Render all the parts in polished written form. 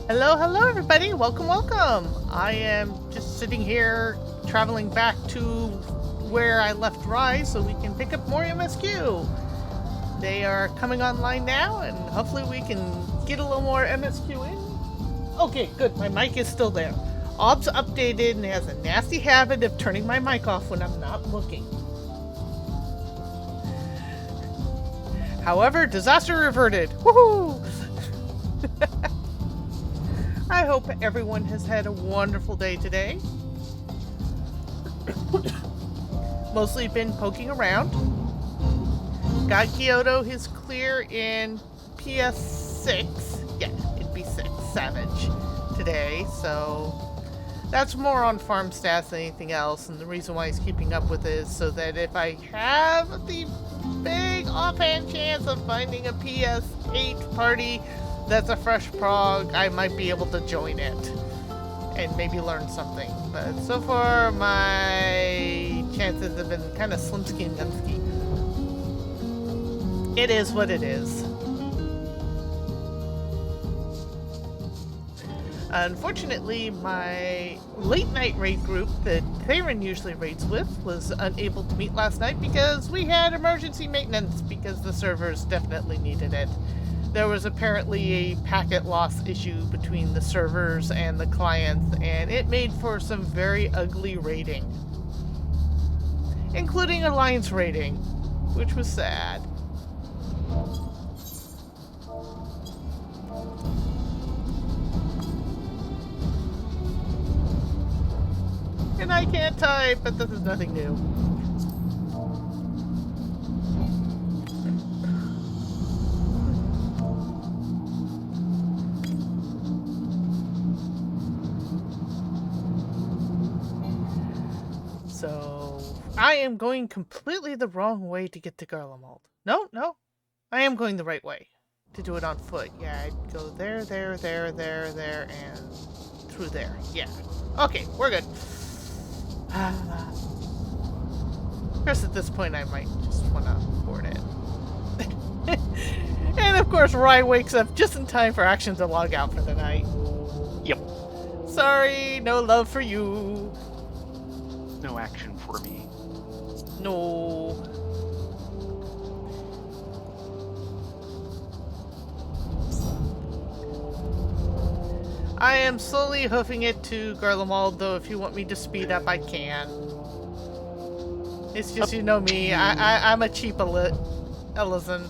Hello, hello, everybody. Welcome, welcome. I am just sitting here traveling back to where I left Rise so we can pick up more MSQ. They are coming online now, and hopefully we can get a little more MSQ in. Okay, good. My mic is still there. Ob's updated and has a nasty habit of turning my mic off when I'm not looking. However, disaster reverted. Woohoo! I hope everyone has had a wonderful day today. Mostly been poking around. Got Kyoto his clear in PS6. Yeah, it'd be 6 Savage today, so that's more on farm stats than anything else, and the reason why he's keeping up with it is so that if I have the big offhand chance of finding a PS8 party that's a fresh prog, I might be able to join it and maybe learn something. But so far, my chances have been kind of slimsky and dunsky. It is what it is. Unfortunately, my late night raid group that Thayrin usually raids with was unable to meet last night because we had emergency maintenance because the servers definitely needed it. There was apparently a packet loss issue between the servers and the clients, and it made for some very ugly raiding, including alliance raiding, which was sad. And I can't type, but this is nothing new. So, I am going completely the wrong way to get to Garlemald. No, I am going the right way to do it on foot. Yeah, I'd go there, and through there. Yeah. Okay, we're good. Of course, at this point, I might just want to board it. And of course, Rye wakes up just in time for action to log out for the night. Yep. Sorry, no love for you. No action for me. No. I am slowly hoofing it to Garlemald, though if you want me to speed up, I can. It's just, you know me, I'm a cheap Ellison.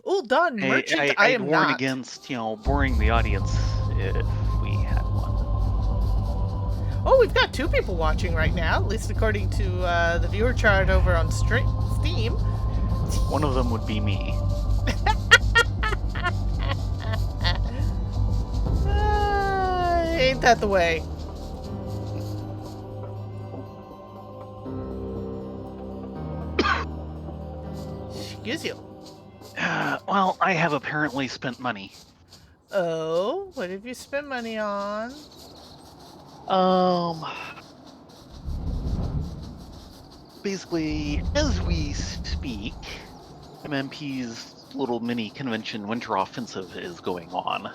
Oh, done, merchant, I am warn not. against, boring the audience if we had one. Oh, we've got 2 people watching right now, at least according to the viewer chart over on Steam. One of them would be me. Ain't that the way? Excuse you. Well, I have apparently spent money. Oh, what have you spent money on? Basically, as we speak, MMP's little mini convention Winter Offensive is going on.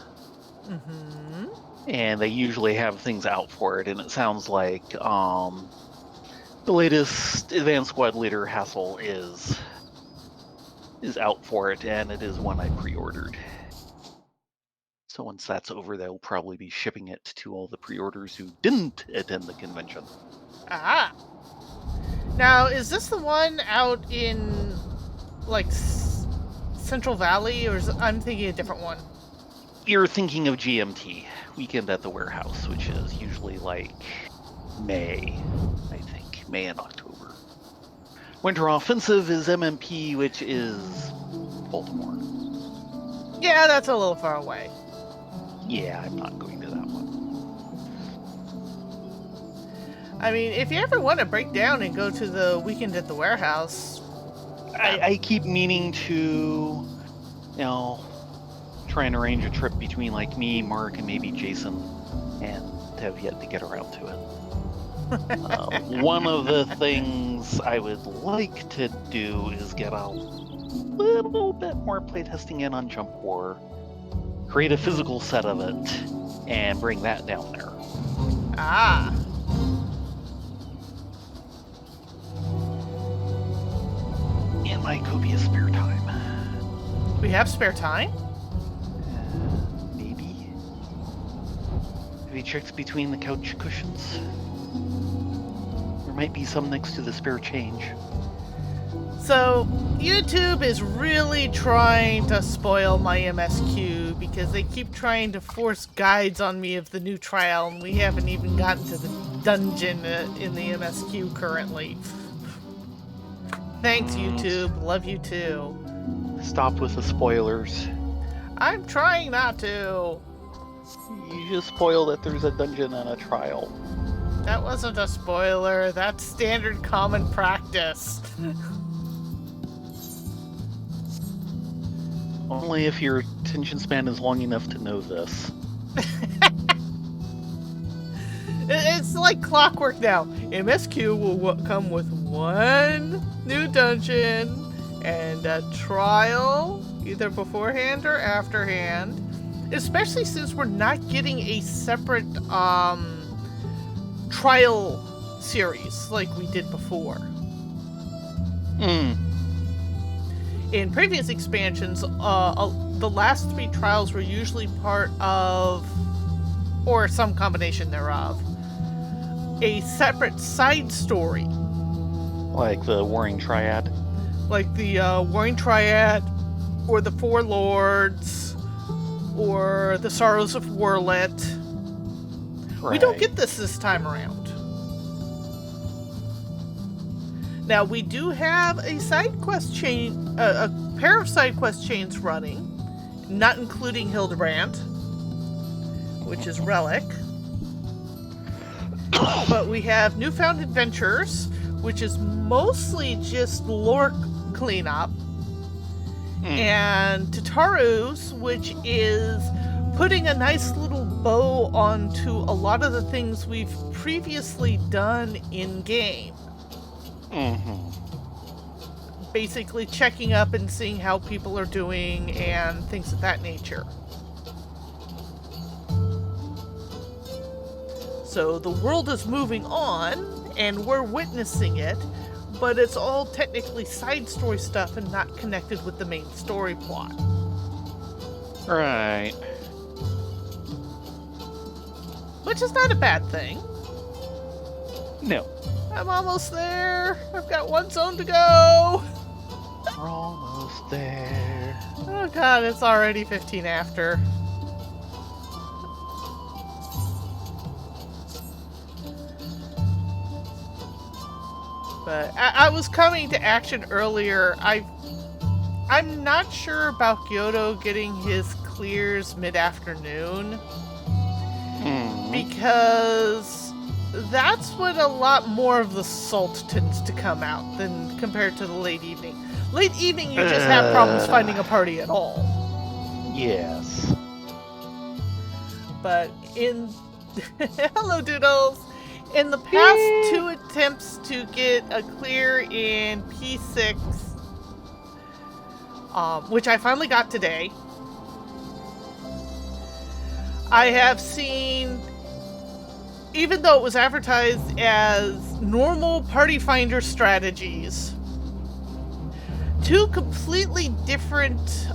Mm-hmm. And they usually have things out for it, and it sounds like the latest Advanced Squad Leader Hassel is out for it, and it is one I pre-ordered. So once that's over, they'll probably be shipping it to all the pre-orders who didn't attend the convention. Ah. Now, is this the one out in, like, Central Valley, or I'm thinking a different one? You're thinking of GMT, Weekend at the Warehouse, which is usually like May, I think. May and October. Winter Offensive is MMP, which is Baltimore. Yeah, that's a little far away. Yeah, I'm not going to that one. I mean, if you ever want to break down and go to the Weekend at the Warehouse... I keep meaning to, try and arrange a trip between, like, me, Mark, and maybe Jason, and have yet to get around to it. One of the things I would like to do is get a little bit more playtesting in on Jump War, create a physical set of it, and bring that down there. Ah. In my copious spare time. We have spare time? Maybe. Have you checked between the couch cushions? There might be some next to the spare change. So, YouTube is really trying to spoil my MSQ because they keep trying to force guides on me of the new trial, and we haven't even gotten to the dungeon in the MSQ currently. Thanks, YouTube. Love you too. Stop with the spoilers. I'm trying not to. You just spoiled that there's a dungeon and a trial. That wasn't a spoiler. That's standard common practice. Only if your attention span is long enough to know this. It's like clockwork now. MSQ will come with one new dungeon and a trial, either beforehand or afterhand. Especially since we're not getting a separate trial series like we did before. In previous expansions, the last 3 trials were usually part of, or some combination thereof, a separate side story. Like the Warring Triad? Like the Warring Triad, or the Four Lords, or the Sorrows of Warlet. Right. We don't get this time around. Now, we do have a side quest chain, a pair of side quest chains running, not including Hildebrand, which is Relic. But we have Newfound Adventures, which is mostly just lore cleanup, and Tataru's, which is putting a nice little bow onto a lot of the things we've previously done in-game. Basically checking up and seeing how people are doing and things of that nature. So the world is moving on, and we're witnessing it, but it's all technically side story stuff and not connected with the main story plot. Right. Which is not a bad thing. No. I'm almost there. I've got one zone to go. We're almost there. Oh god, it's already 15 after. But I was coming to action earlier. I'm not sure about Gyoto getting his clears mid-afternoon. Because that's when a lot more of the salt tends to come out than compared to the late evening. Late evening, you just have problems finding a party at all. Yes. But in... Hello, Doodles! In the past 2 attempts to get a clear in P6, which I finally got today, I have seen, even though it was advertised as normal party finder strategies, 2 completely different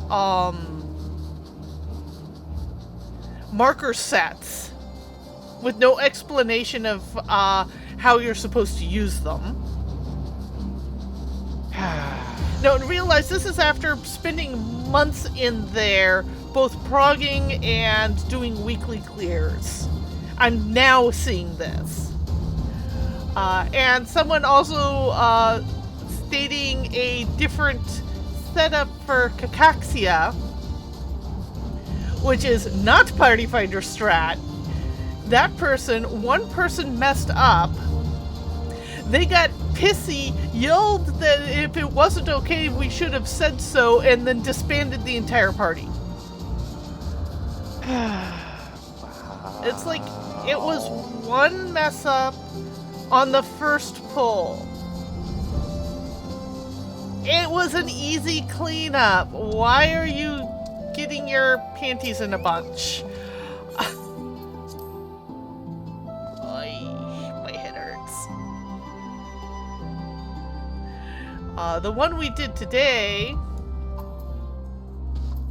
marker sets with no explanation of how you're supposed to use them. Now, realize this is after spending months in there, both progging and doing weekly clears. I'm now seeing this. And someone also stating a different setup for Kakaxia, which is not Party Finder strat. That person, one person messed up. They got pissy, yelled that if it wasn't okay, we should have said so, and then disbanded the entire party. It's like, it was one mess up, on the first pull. It was an easy cleanup. Why are you getting your panties in a bunch? Oy, my head hurts. The one we did today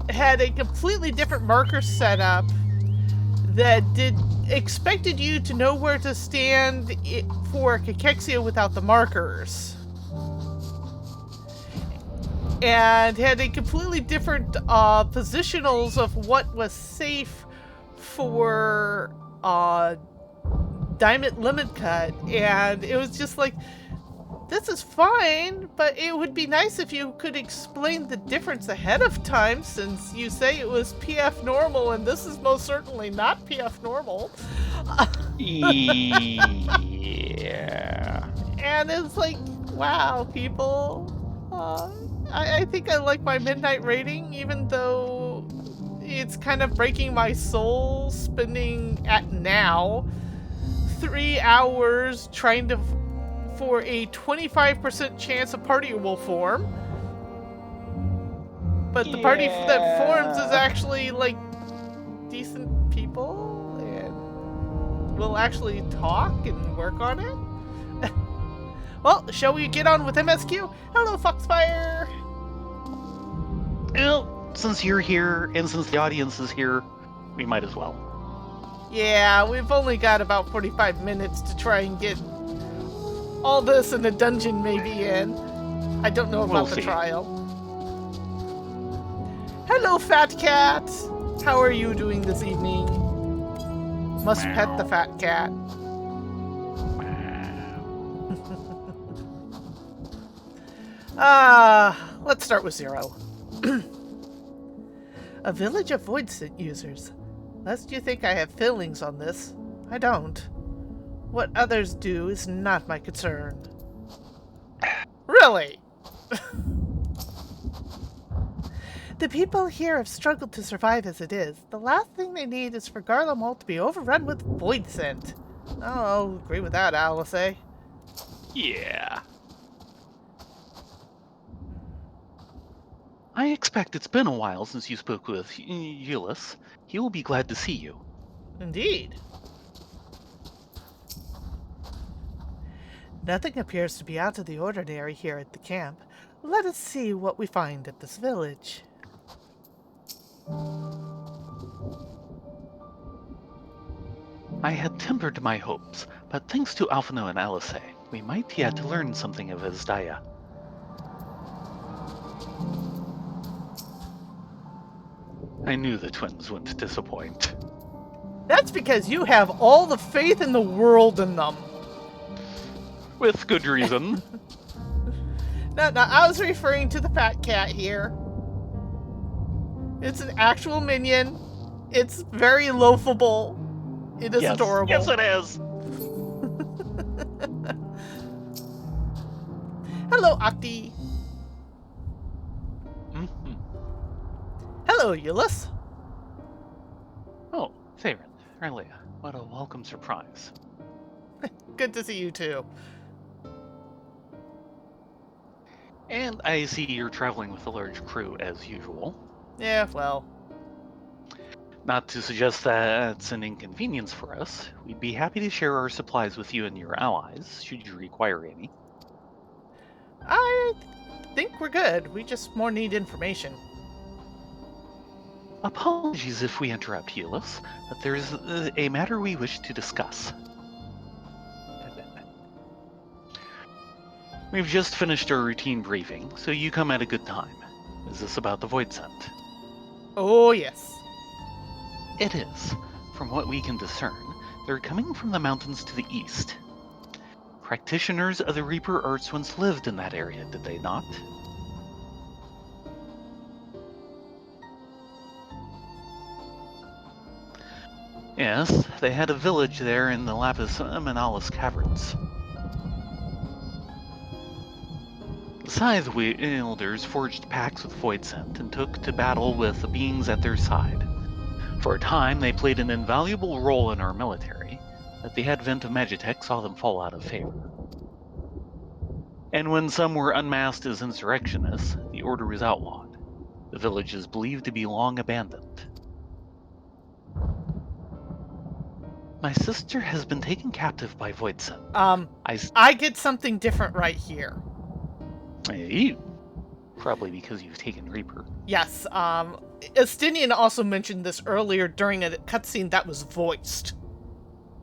had a completely different marker setup that expected you to know where to stand for Cachexia without the markers. And had a completely different positionals of what was safe for Diamond Limit Cut. And it was just like, this is fine, but it would be nice if you could explain the difference ahead of time, since you say it was PF normal, and this is most certainly not PF normal. Yeah. And it's like, wow, people. I think I like my midnight rating, even though it's kind of breaking my soul spending at now 3 hours trying to for a 25% chance a party will form. But the party that forms is actually like decent people and will actually talk and work on it. Well, shall we get on with MSQ? Hello, Foxfire! Well, since you're here and since the audience is here, we might as well. Yeah, we've only got about 45 minutes to try and get all this in the dungeon maybe in. I don't know about the trial. Hello, Fat Cat! How are you doing this evening? Must pet the Fat Cat. Let's start with 0. A village of void scent users. Lest you think I have feelings on this, I don't. What others do is not my concern. Really? The people here have struggled to survive as it is. The last thing they need is for Garlemald to be overrun with void scent. I'll agree with that, Alice. Yeah. I expect it's been a while since you spoke with Euless. He will be glad to see you. Indeed. Nothing appears to be out of the ordinary here at the camp. Let us see what we find at this village. I had tempered my hopes, but thanks to Alphino and Alice, we might yet learn something of Isdaya. I knew the twins wouldn't disappoint. That's because you have all the faith in the world in them. With good reason. No, I was referring to the Fat Cat here. It's an actual minion. It's very loafable. It is adorable. Yes, it is. Hello, Octi. Mm-hmm. Hello, Euless. Oh, Thayrin, Rylea, what a welcome surprise. Good to see you too. And I see you're traveling with a large crew as usual. Yeah, well. Not to suggest that's an inconvenience for us. We'd be happy to share our supplies with you and your allies, should you require any. I think we're good. We just more need information. Apologies if we interrupt, Euless, but there's a matter we wish to discuss. We've just finished our routine briefing, so you come at a good time. Is this about the void scent? Oh, yes. It is. From what we can discern, they're coming from the mountains to the east. Practitioners of the Reaper Arts once lived in that area, did they not? Yes, they had a village there in the Lapis Manalis caverns. The Scythe wielders forged pacts with void scent and took to battle with the beings at their side. For a time, they played an invaluable role in our military, that the advent of Magitech saw them fall out of favor. And when some were unmasked as insurrectionists, the order was outlawed. The village is believed to be long abandoned. My sister has been taken captive by Voidson. I get something different right here. You. Probably because you've taken Reaper. Yes, Estinian also mentioned this earlier during a cutscene that was voiced.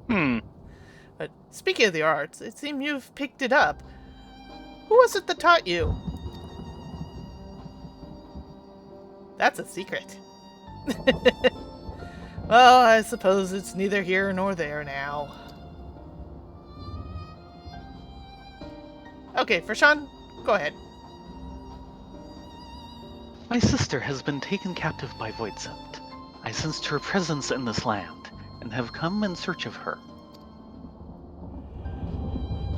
But speaking of the arts, it seems you've picked it up. Who was it that taught you? That's a secret. Well, I suppose it's neither here nor there now. Okay, for Sean, go ahead. My sister has been taken captive by Voidsent. I sensed her presence in this land, and have come in search of her.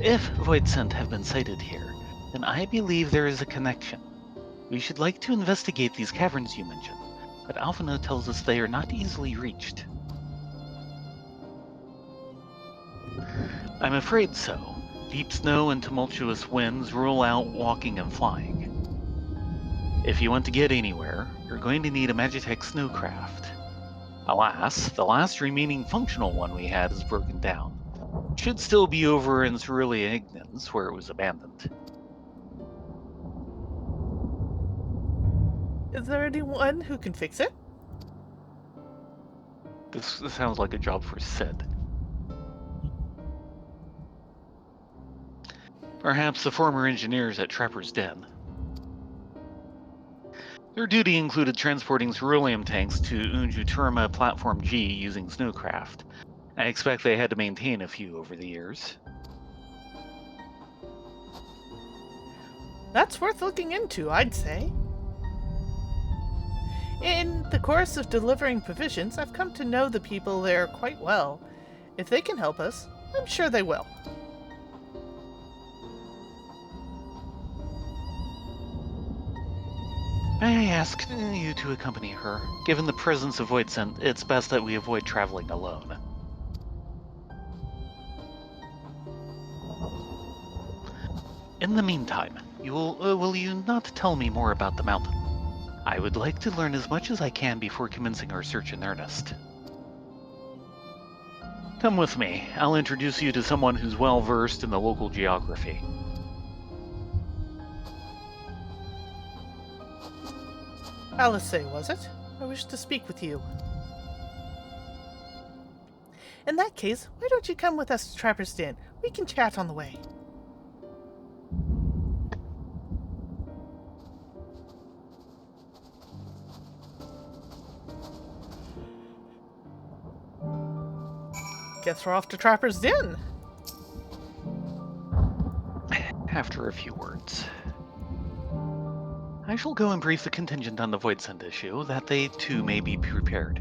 If Voidsent have been sighted here, then I believe there is a connection. We should like to investigate these caverns you mentioned, but Alphino tells us they are not easily reached. I'm afraid so. Deep snow and tumultuous winds rule out walking and flying. If you want to get anywhere, you're going to need a Magitech snowcraft. Alas, the last remaining functional one we had is broken down. It should still be over in Rylea Ignens, where it was abandoned. Is there anyone who can fix it? This sounds like a job for Sid. Perhaps the former engineers at Trapper's Den. Their duty included transporting ceruleum tanks to Unjuturma Platform G using snowcraft. I expect they had to maintain a few over the years. That's worth looking into, I'd say. In the course of delivering provisions, I've come to know the people there quite well. If they can help us, I'm sure they will. May I ask you to accompany her? Given the presence of Voidsent, it's best that we avoid traveling alone. In the meantime, will you not tell me more about the mountain? I would like to learn as much as I can before commencing our search in earnest. Come with me. I'll introduce you to someone who's well versed in the local geography. Alice, was it? I wish to speak with you. In that case, why don't you come with us to Trapper's Den? We can chat on the way. Guess we're off to Trapper's Den. After a few words. I shall go and brief the contingent on the Voidsent issue, that they too may be prepared.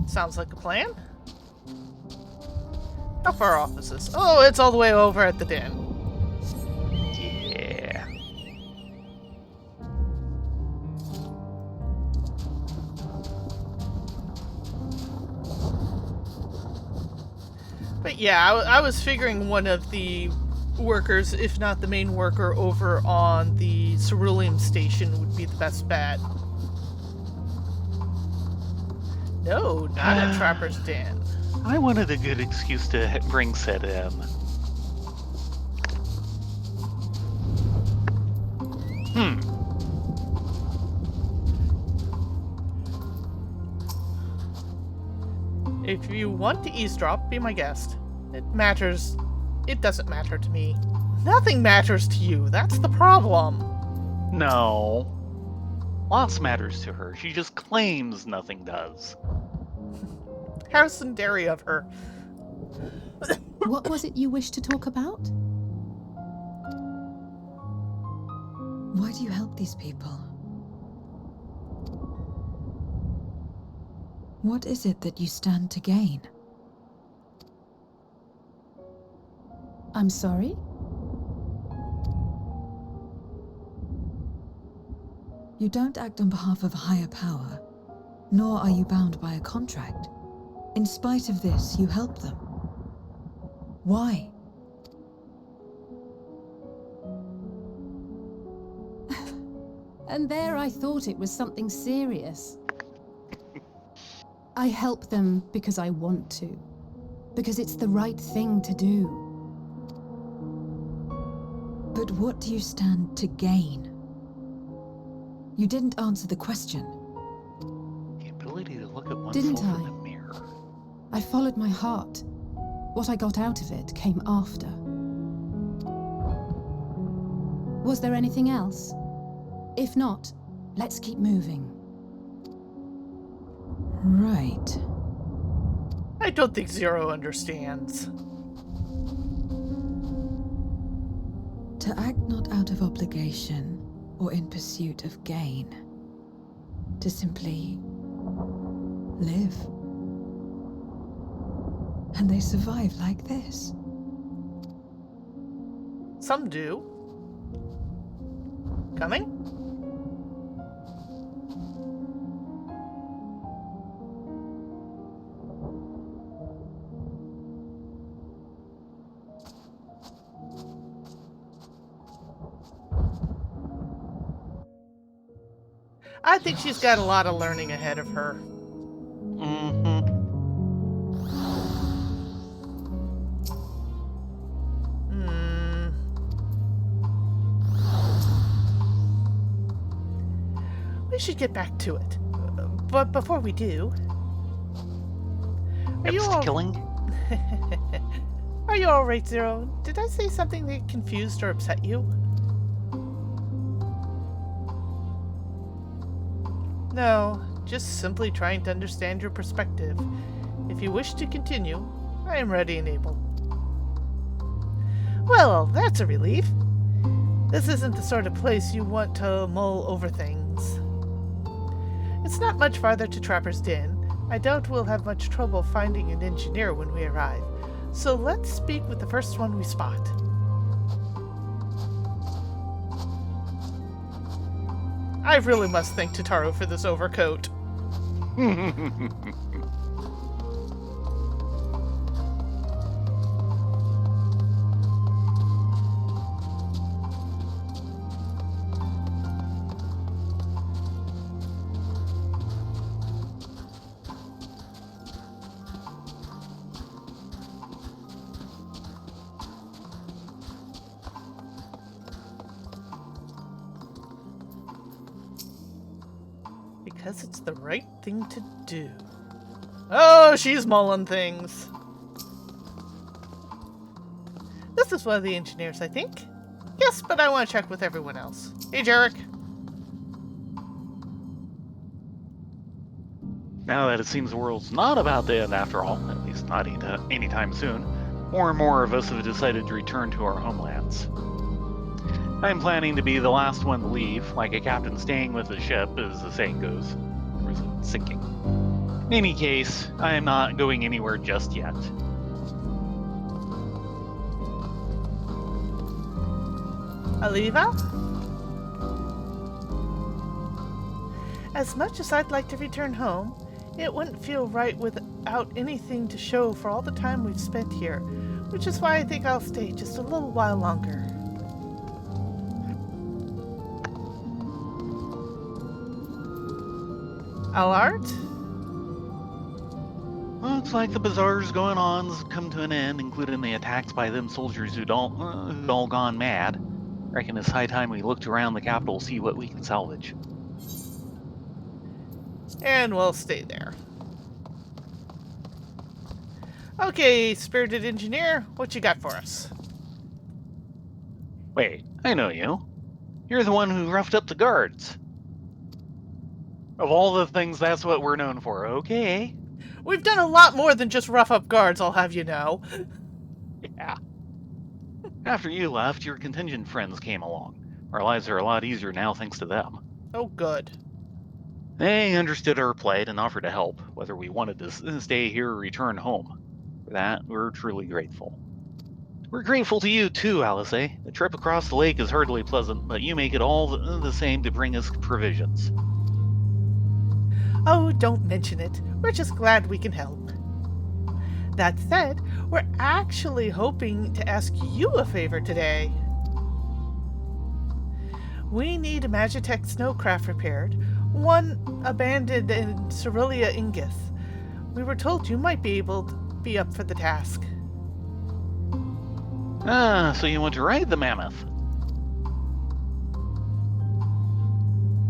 Sounds like a plan. How far off is this? Oh, it's all the way over at the den. Yeah. But yeah, I was figuring one of the workers, if not the main worker over on the ceruleum station, would be the best bet. No, not at Trapper's Den. I wanted a good excuse to bring Sid in. If you want to eavesdrop, be my guest. It doesn't matter to me. Nothing matters to you, that's the problem. No. Lots matters to her. She just claims nothing does. How tsundere of her. What was it you wished to talk about? Why do you help these people? What is it that you stand to gain? I'm sorry? You don't act on behalf of a higher power, nor are you bound by a contract. In spite of this, you help them. Why? And there I thought it was something serious. I help them because I want to. Because it's the right thing to do. But what do you stand to gain? You didn't answer the question. The ability to look at Didn't oneself in I? the mirror. I followed my heart. What I got out of it came after. Was there anything else? If not, let's keep moving. Right. I don't think Zero understands. To act not out of obligation or in pursuit of gain. To simply live. And they survive like this. Some do. Coming? I think she's got a lot of learning ahead of her. Mm-hmm. We should get back to it. But before we do... Are you all... killing? Are you alright, Zero? Did I say something that confused or upset you? No, just simply trying to understand your perspective. If you wish to continue, I am ready and able. Well, that's a relief. This isn't the sort of place you want to mull over things. It's not much farther to Trapper's Den. I doubt we'll have much trouble finding an engineer when we arrive. So let's speak with the first one we spot. I really must thank Tataru for this overcoat. Because it's the right thing to do. Oh, she's mulling things. This is one of the engineers, I think. Yes, but I want to check with everyone else. Hey, Jarek. Now that it seems the world's not about to end after all, at least not anytime soon, more and more of us have decided to return to our homelands. I'm planning to be the last one to leave, like a captain staying with the ship, as the saying goes. Or is it sinking? In any case, I am not going anywhere just yet. Aliva? As much as I'd like to return home, it wouldn't feel right without anything to show for all the time we've spent here, which is why I think I'll stay just a little while longer. Allard? Looks like the bazaars going on's come to an end, including the attacks by them soldiers who'd all gone mad. Reckon it's high time we looked around the capital, see what we can salvage. And we'll stay there. Okay, spirited engineer, what you got for us? Wait, I know you. You're the one who roughed up the guards. Of all the things, that's what we're known for. Okay. We've done a lot more than just rough up guards, I'll have you know. Yeah. After you left, your contingent friends came along. Our lives are a lot easier now thanks to them. Oh, good. They understood our plight and offered to help, whether we wanted to stay here or return home. For that, we're truly grateful. We're grateful to you too, Alice. The trip across the lake is hardly pleasant, but you make it all the same to bring us provisions. Oh, don't mention it. We're just glad we can help. That said, we're actually hoping to ask you a favor today. We need a Magitech snowcraft repaired, one abandoned in Cerelia Ingis. We were told you might be able to be up for the task. Ah, so you want to ride the mammoth?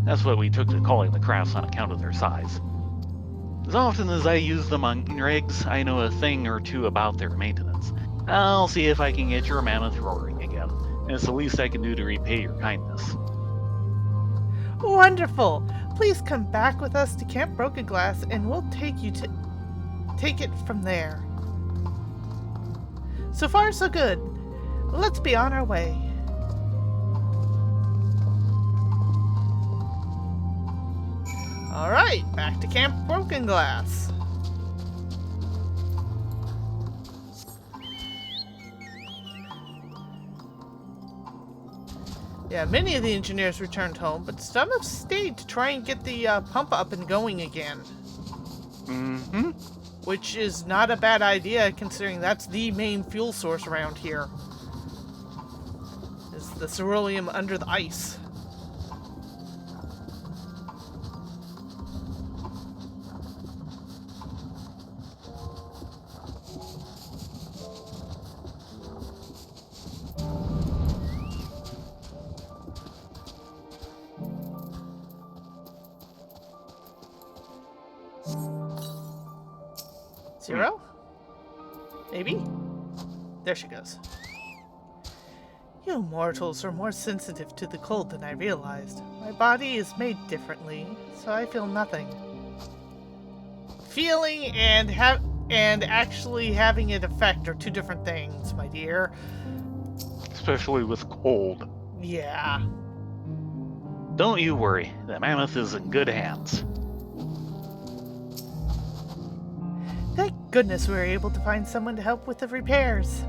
That's what we took to calling the crafts on account of their size. As often as I use them on rigs, I know a thing or two about their maintenance. I'll see if I can get your mammoth roaring again. It's the least I can do to repay your kindness. Wonderful! Please come back with us to Camp Broken Glass and we'll take it from there. So far, so good. Let's be on our way. Alright, back to Camp Broken Glass. Yeah, many of the engineers returned home, but some have stayed to try and get the pump up and going again. Mm-hmm. Which is not a bad idea, considering that's the main fuel source around here. Is the ceruleum under the ice. Zero? Maybe? There she goes. You mortals are more sensitive to the cold than I realized. My body is made differently, so I feel nothing. Feeling and actually having it affect are two different things, my dear. Especially with cold. Yeah. Don't you worry, the mammoth is in good hands. Thank goodness we were able to find someone to help with the repairs.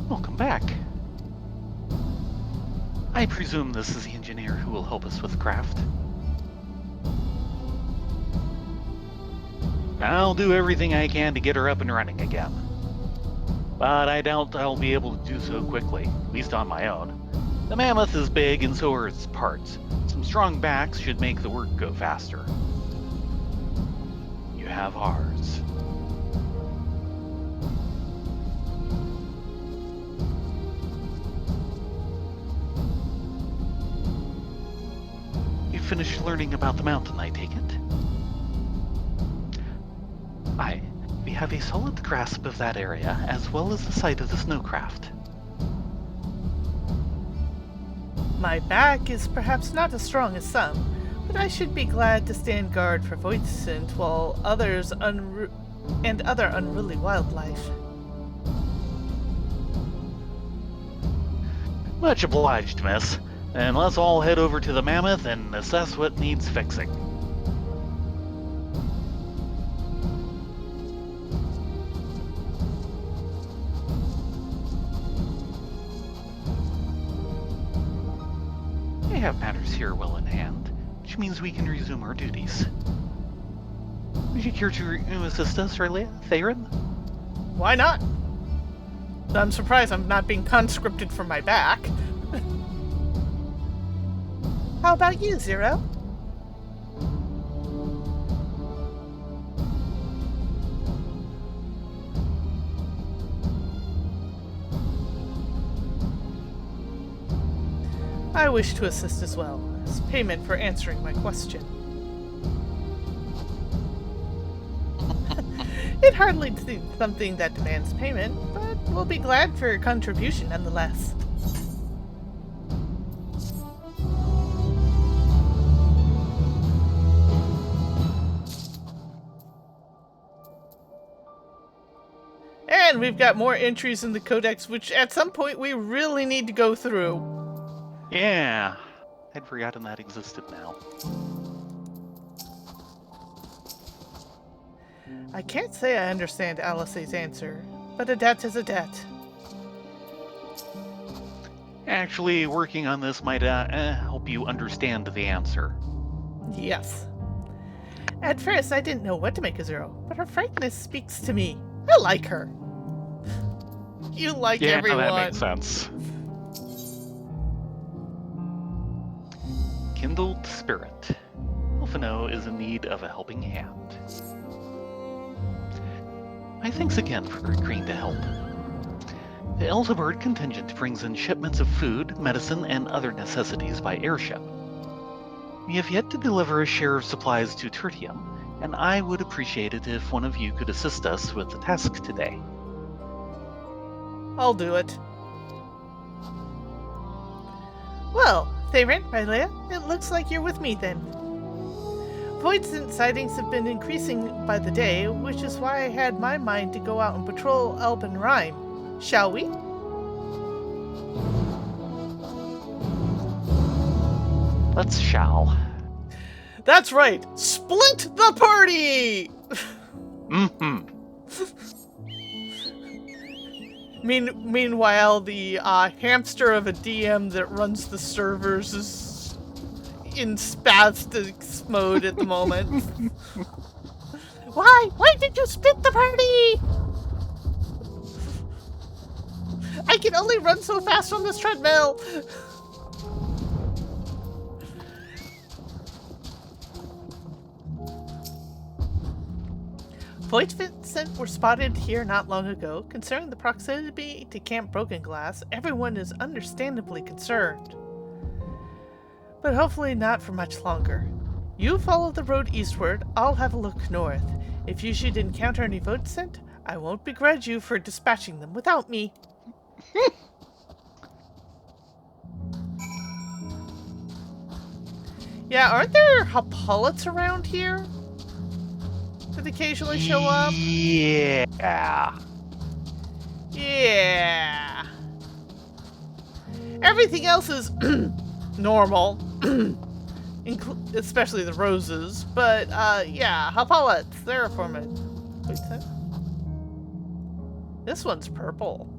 Welcome back. I presume this is the engineer who will help us with the craft. I'll do everything I can to get her up and running again. But I doubt I'll be able to do so quickly, at least on my own. The mammoth is big and so are its parts. Some strong backs should make the work go faster. You have ours. You finished learning about the mountain, I take it? We have a solid grasp of that area, as well as the site of the snowcraft. My back is perhaps not as strong as some, but I should be glad to stand guard for Voidsent while other unruly wildlife. Much obliged, miss. And let's all head over to the mammoth and assess what needs fixing. We have matters here well in hand, which means we can resume our duties. Would you care to assist us, Rylea? Thayrin? Why not? I'm surprised I'm not being conscripted for my back. How about you, Zero? I wish to assist as well, as payment for answering my question. It hardly seems something that demands payment, but we'll be glad for your contribution nonetheless. And we've got more entries in the codex, which at some point we really need to go through. Yeah, I'd forgotten that existed now. I can't say I understand Alice's answer, but a debt is a debt. Actually, working on this might help you understand the answer. Yes. At first, I didn't know what to make of Zero, but her frankness speaks to me. I like her. You like Yeah, everyone. that makes sense. Kindled spirit. Elfino is in need of a helping hand. My thanks again for agreeing to help. The Elzebird contingent brings in shipments of food, medicine, and other necessities by airship. We have yet to deliver a share of supplies to Tertium, and I would appreciate it if one of you could assist us with the task today. I'll do it. Well, Thayrin, Rylea, it looks like you're with me then. Void sightings have been increasing by the day, which is why I had my mind to go out and patrol Elben Rhyme. Shall we? Let's shall. That's right! Split the party! Mm-hmm. Meanwhile, the hamster of a DM that runs the servers is in spastic mode at the moment. Why? Why did you split the party? I can only run so fast on this treadmill. Void Vincent were spotted here not long ago. Concerning the proximity to Camp Broken Glass, everyone is understandably concerned. But hopefully not for much longer. You follow the road eastward, I'll have a look north. If you should encounter any Void Scent, I won't begrudge you for dispatching them without me. Yeah, aren't there Hopolites around here? That occasionally show up? Yeah. Yeah. Everything else is normal. Especially the roses. But, yeah, Hopolites, they're a form of... Wait, this one's purple.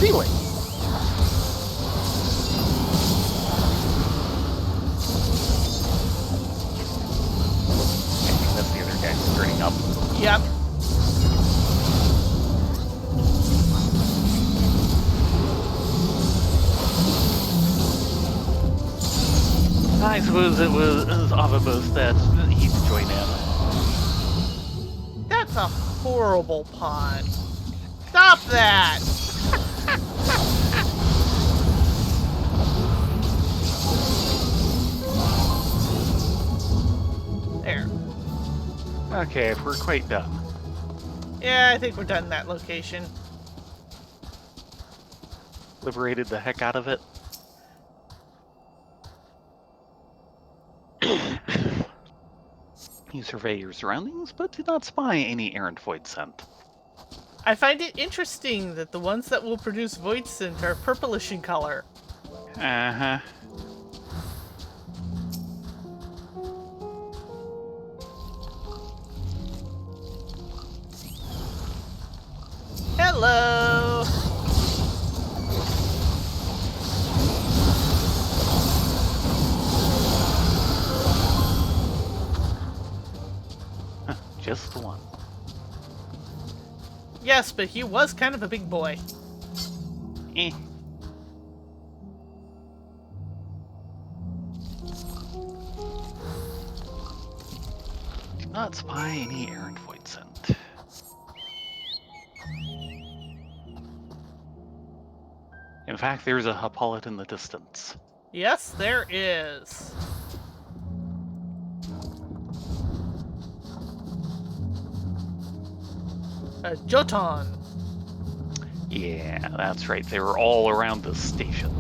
Really? I think that's the other guy starting up. Yep. I suppose it was off a boast that he'd join in. That's a horrible pun. Stop that! There. Okay, if we're quite done. Yeah, I think we're done in that location. Liberated the heck out of it. You survey your surroundings, but do not spy any errant void scent. I find it interesting that the ones that will produce void scent are purplish in color. Uh-huh. Hello! Just the one. Yes, but he was kind of a big boy. Eh. Do not spy any errant void scent. In fact, there's a Hippolyte in the distance. Yes, there is. A Jotun. Yeah, that's right. They were all around this station.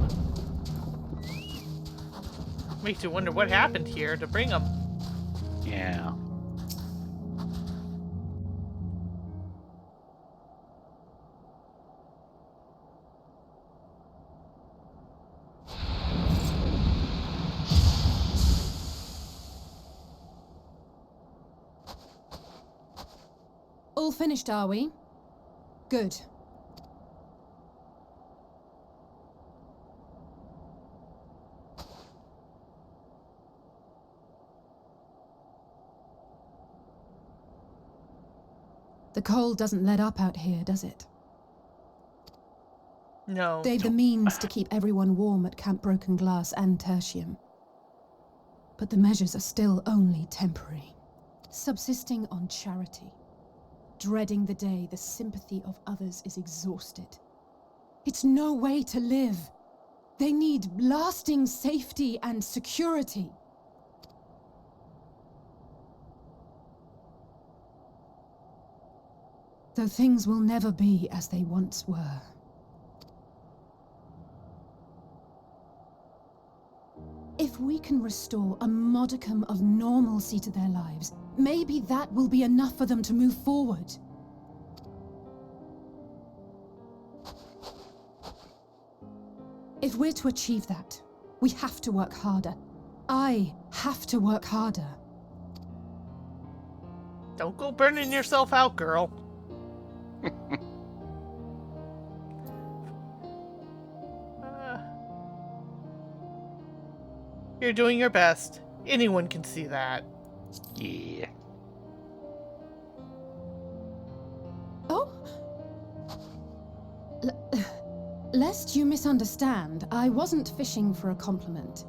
Makes you wonder what happened here to bring them. Yeah. all finished, are we? Good. The cold doesn't let up out here, does it? No. They've the means to keep everyone warm at Camp Broken Glass and Tertium. But the measures are still only temporary. Subsisting on charity. Dreading the day the sympathy of others is exhausted. It's no way to live. They need lasting safety and security. Though things will never be as they once were. If we can restore a modicum of normalcy to their lives, maybe that will be enough for them to move forward. If we're to achieve that, we have to work harder. I have to work harder. Don't go burning yourself out, girl. You're doing your best. Anyone can see that. Yeah. Oh? Lest you misunderstand, I wasn't fishing for a compliment.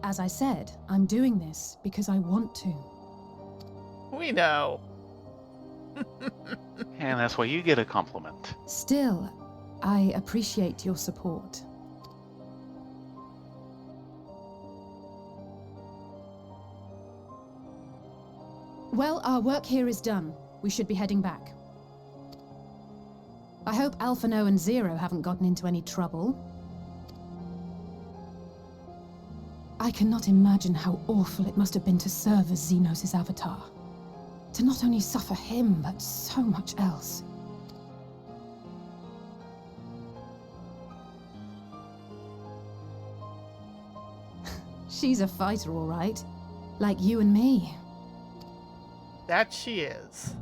As I said, I'm doing this because I want to. We know. And that's why you get a compliment. Still, I appreciate your support. Well, our work here is done. We should be heading back. I hope Alphano and Zero haven't gotten into any trouble. I cannot imagine how awful it must have been to serve as Xenos' avatar. To not only suffer him, but so much else. She's a fighter, all right. Like you and me. That she is.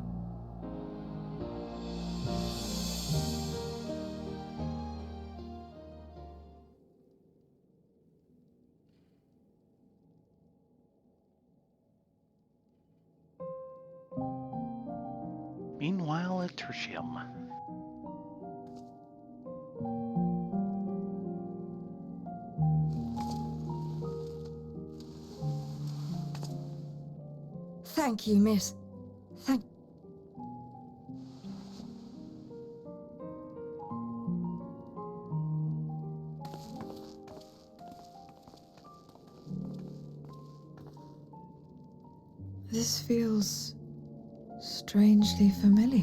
Meanwhile at Tertium. Thank you, miss. Thank... This feels strangely familiar.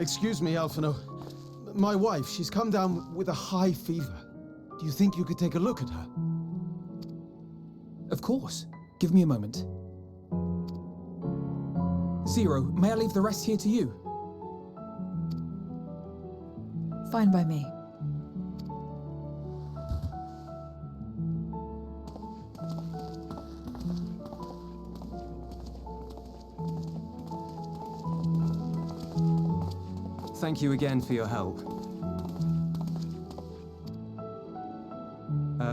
Excuse me, Alphano. My wife, she's come down with a high fever. Do you think you could take a look at her? Of course. Give me a moment. Zero, may I leave the rest here to you? Fine by me. Thank you again for your help.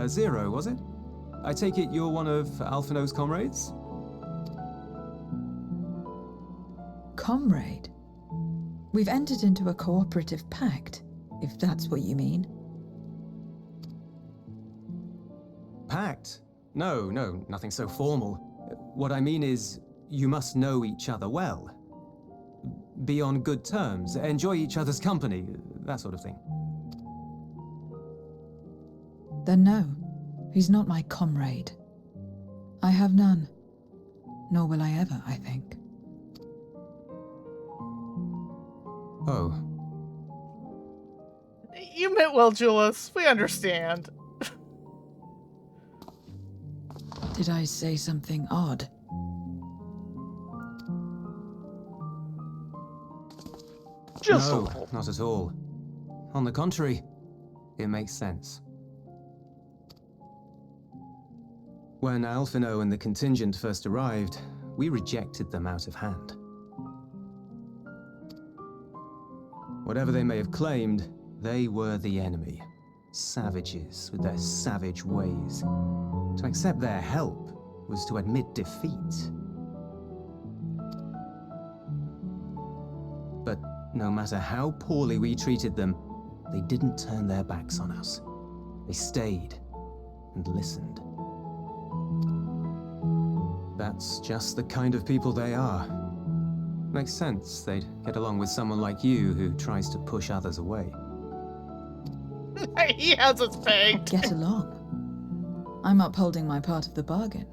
Zero, was it? I take it you're one of Alphano's comrades? Comrade? We've entered into a cooperative pact, if that's what you mean. Pact? No, nothing so formal. What I mean is, you must know each other well. Be on good terms, enjoy each other's company, that sort of thing. Then no, he's not my comrade. I have none. Nor will I ever, I think. Oh. You meant well, Julius. We understand. Did I say something odd? Just a No, little. not at all. On the contrary, it makes sense. When Alphino and the contingent first arrived, we rejected them out of hand. Whatever they may have claimed, they were the enemy. Savages with their savage ways. To accept their help was to admit defeat. But no matter how poorly we treated them, they didn't turn their backs on us. They stayed and listened. That's just the kind of people they are. Makes sense they'd get along with someone like you who tries to push others away. He has us pegged. Get along. I'm upholding my part of the bargain.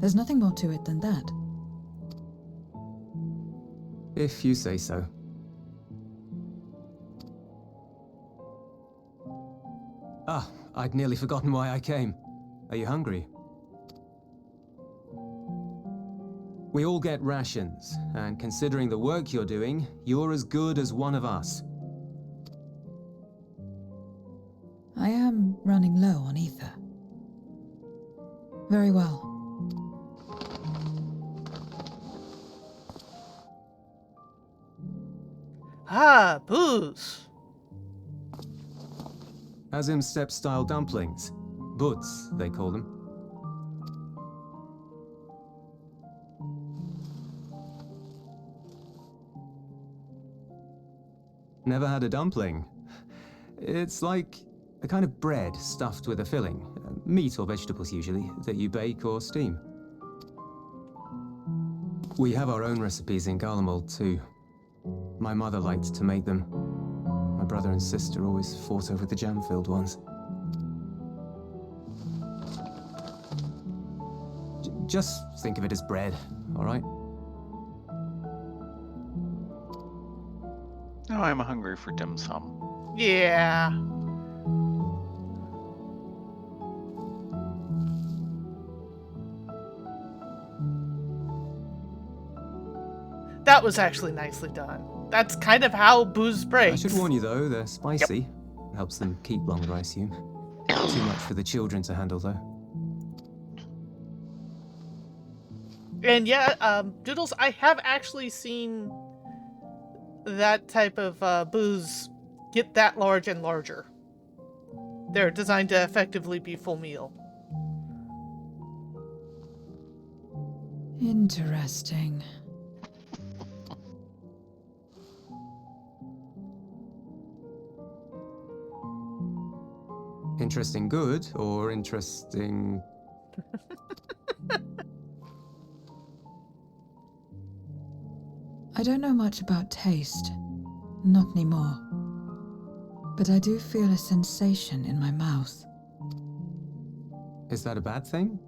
There's nothing more to it than that. If you say so. Ah, I'd nearly forgotten why I came. Are you hungry? We all get rations, and considering the work you're doing, you're as good as one of us. I am running low on ether. Very well. Ah, booze. Azim step-style dumplings. Butts, they call them. Never had a dumpling? It's like a kind of bread stuffed with a filling, meat or vegetables usually, that you bake or steam. We have our own recipes in Garlemald too. My mother liked to make them. My brother and sister always fought over the jam-filled ones. Just think of it as bread, all right? Now I'm hungry for dim sum. Yeah. That was actually nicely done. That's kind of how booze I breaks. should warn you though, they're spicy. Helps them keep longer, I assume. Too much for the children to handle though. And yeah, Doodles, I have actually seen that type of booze get that large and larger. They're designed to effectively be full meal. Interesting. Interesting good or interesting... I don't know much about taste. Not anymore. But I do feel a sensation in my mouth. Is that a bad thing?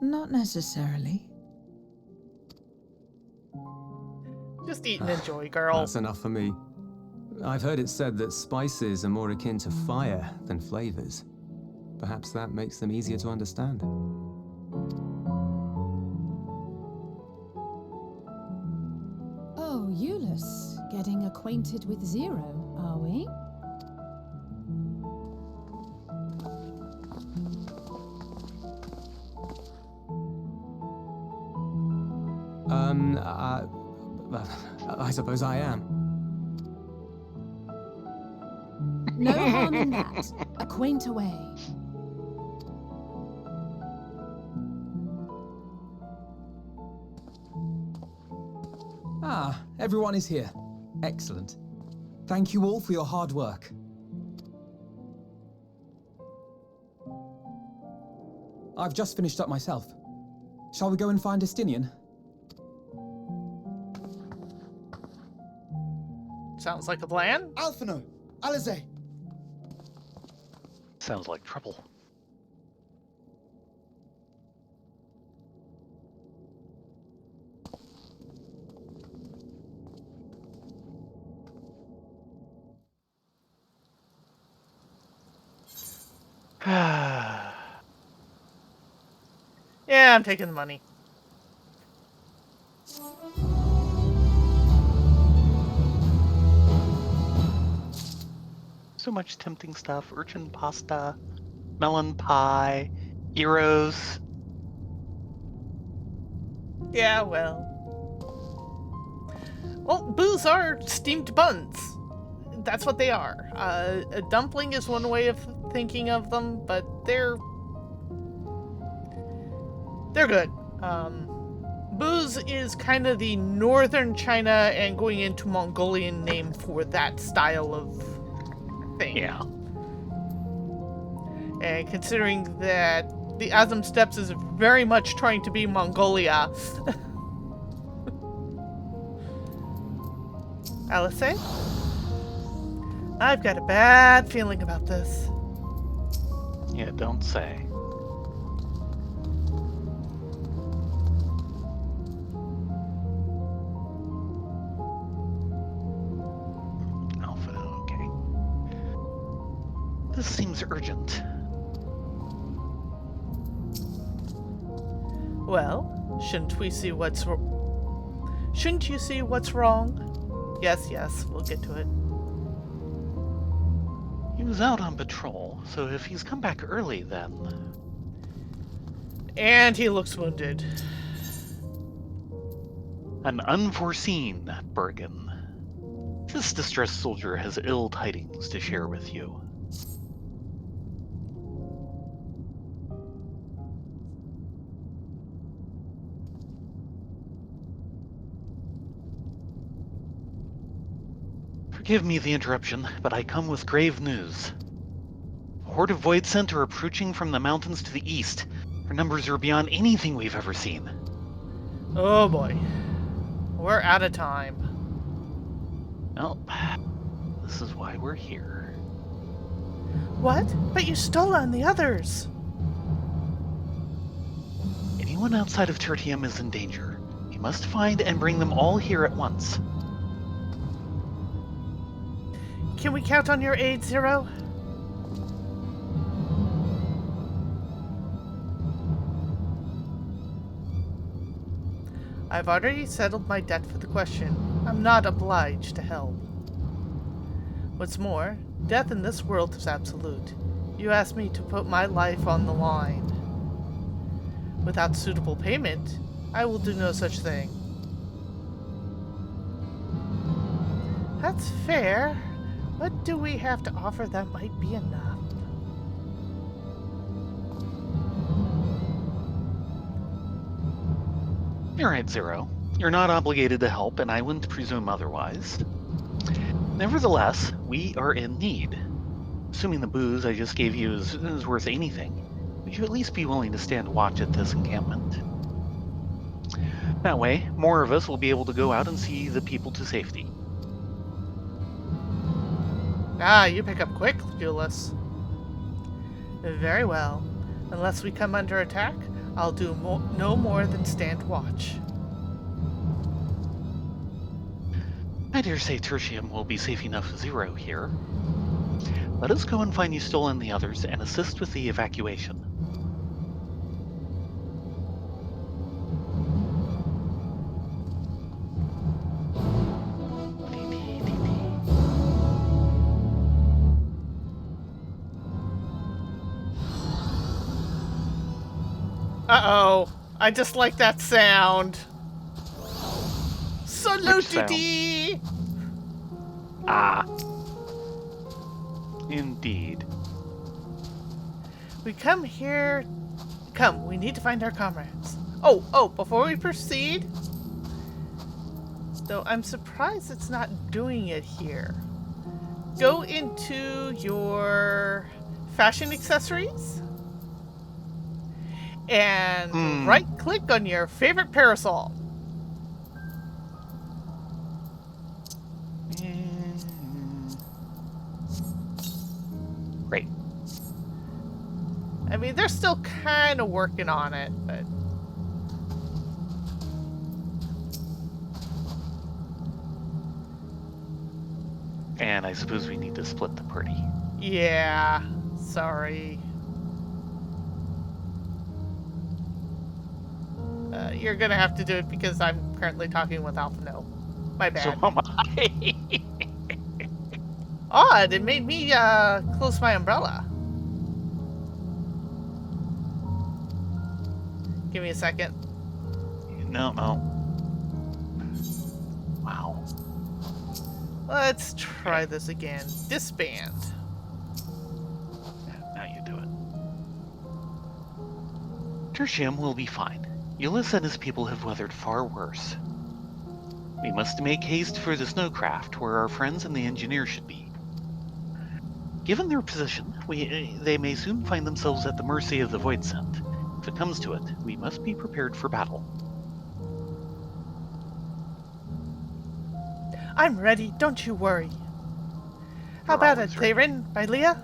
Not necessarily. Just eat and enjoy, girl. That's enough for me. I've heard it said that spices are more akin to fire than flavors. Perhaps that makes them easier to understand. Oh, Euless, getting acquainted with Zero, are we? I suppose I am. No harm in that. Acquaint away. Ah, everyone is here. Excellent. Thank you all for your hard work. I've just finished up myself. Shall we go and find Estinian? Sounds like a plan. Alphino, Alize. Sounds like trouble. Yeah, I'm taking the money. So much tempting stuff. Urchin pasta, melon pie, gyros. Yeah, well. Well, boos are steamed buns. That's what they are. A dumpling is one way of thinking of them, but they're good. Boos is kind of the northern China and going into Mongolian name for that style of thing. Yeah. And considering that the Azam Steppes is very much trying to be Mongolia. Alice? I've got a bad feeling about this. Yeah, don't say. Alpha, okay. This seems urgent. Well, shouldn't you see what's wrong? Yes, we'll get to it. He was out on patrol, so if he's come back early, then... And he looks wounded. An unforeseen Bergen. This distressed soldier has ill tidings to share with you. Forgive me the interruption, but I come with grave news. A horde of Voidsent are approaching from the mountains to the east. Their numbers are beyond anything we've ever seen. Oh boy. We're out of time. Well, this is why we're here. What? But you stole on the others. Anyone outside of Tertium is in danger. We must find and bring them all here at once. Can we count on your aid, Zero? I've already settled my debt for the question. I'm not obliged to help. What's more, death in this world is absolute. You asked me to put my life on the line. Without suitable payment, I will do no such thing. That's fair. What do we have to offer that might be enough? You're right, Zero. You're not obligated to help, and I wouldn't presume otherwise. Nevertheless, we are in need. Assuming the booze I just gave you is worth anything, would you at least be willing to stand watch at this encampment? That way, more of us will be able to go out and see the people to safety. Ah, you pick up quick, Julius. Very well. Unless we come under attack, I'll do no more than stand watch. I dare say Tertium will be safe enough Zero here. Let us go and find Eustol and the others and assist with the evacuation. Uh-oh. I just like that sound. Which Salutity! Ah. Indeed. We come here... Come, we need to find our comrades. Oh, before we proceed... Though I'm surprised it's not doing it here. Go into your fashion accessories. And right-click on your favorite parasol. Great. I mean, they're still kind of working on it, but... And I suppose we need to split the party. Yeah, sorry. You're gonna have to do it because I'm currently talking with Alpha No. My bad. So am I. Odd, it made me close my umbrella. Give me a second. No. Wow. Let's try this again. Disband. Now you do it. Tertium will be fine. Ulysses and his people have weathered far worse. We must make haste for the snowcraft, where our friends and the engineer should be. Given their position, they may soon find themselves at the mercy of the Voidsent. If it comes to it, we must be prepared for battle. I'm ready, don't you worry. How You're about it, always ready. Thayrin, Rylea?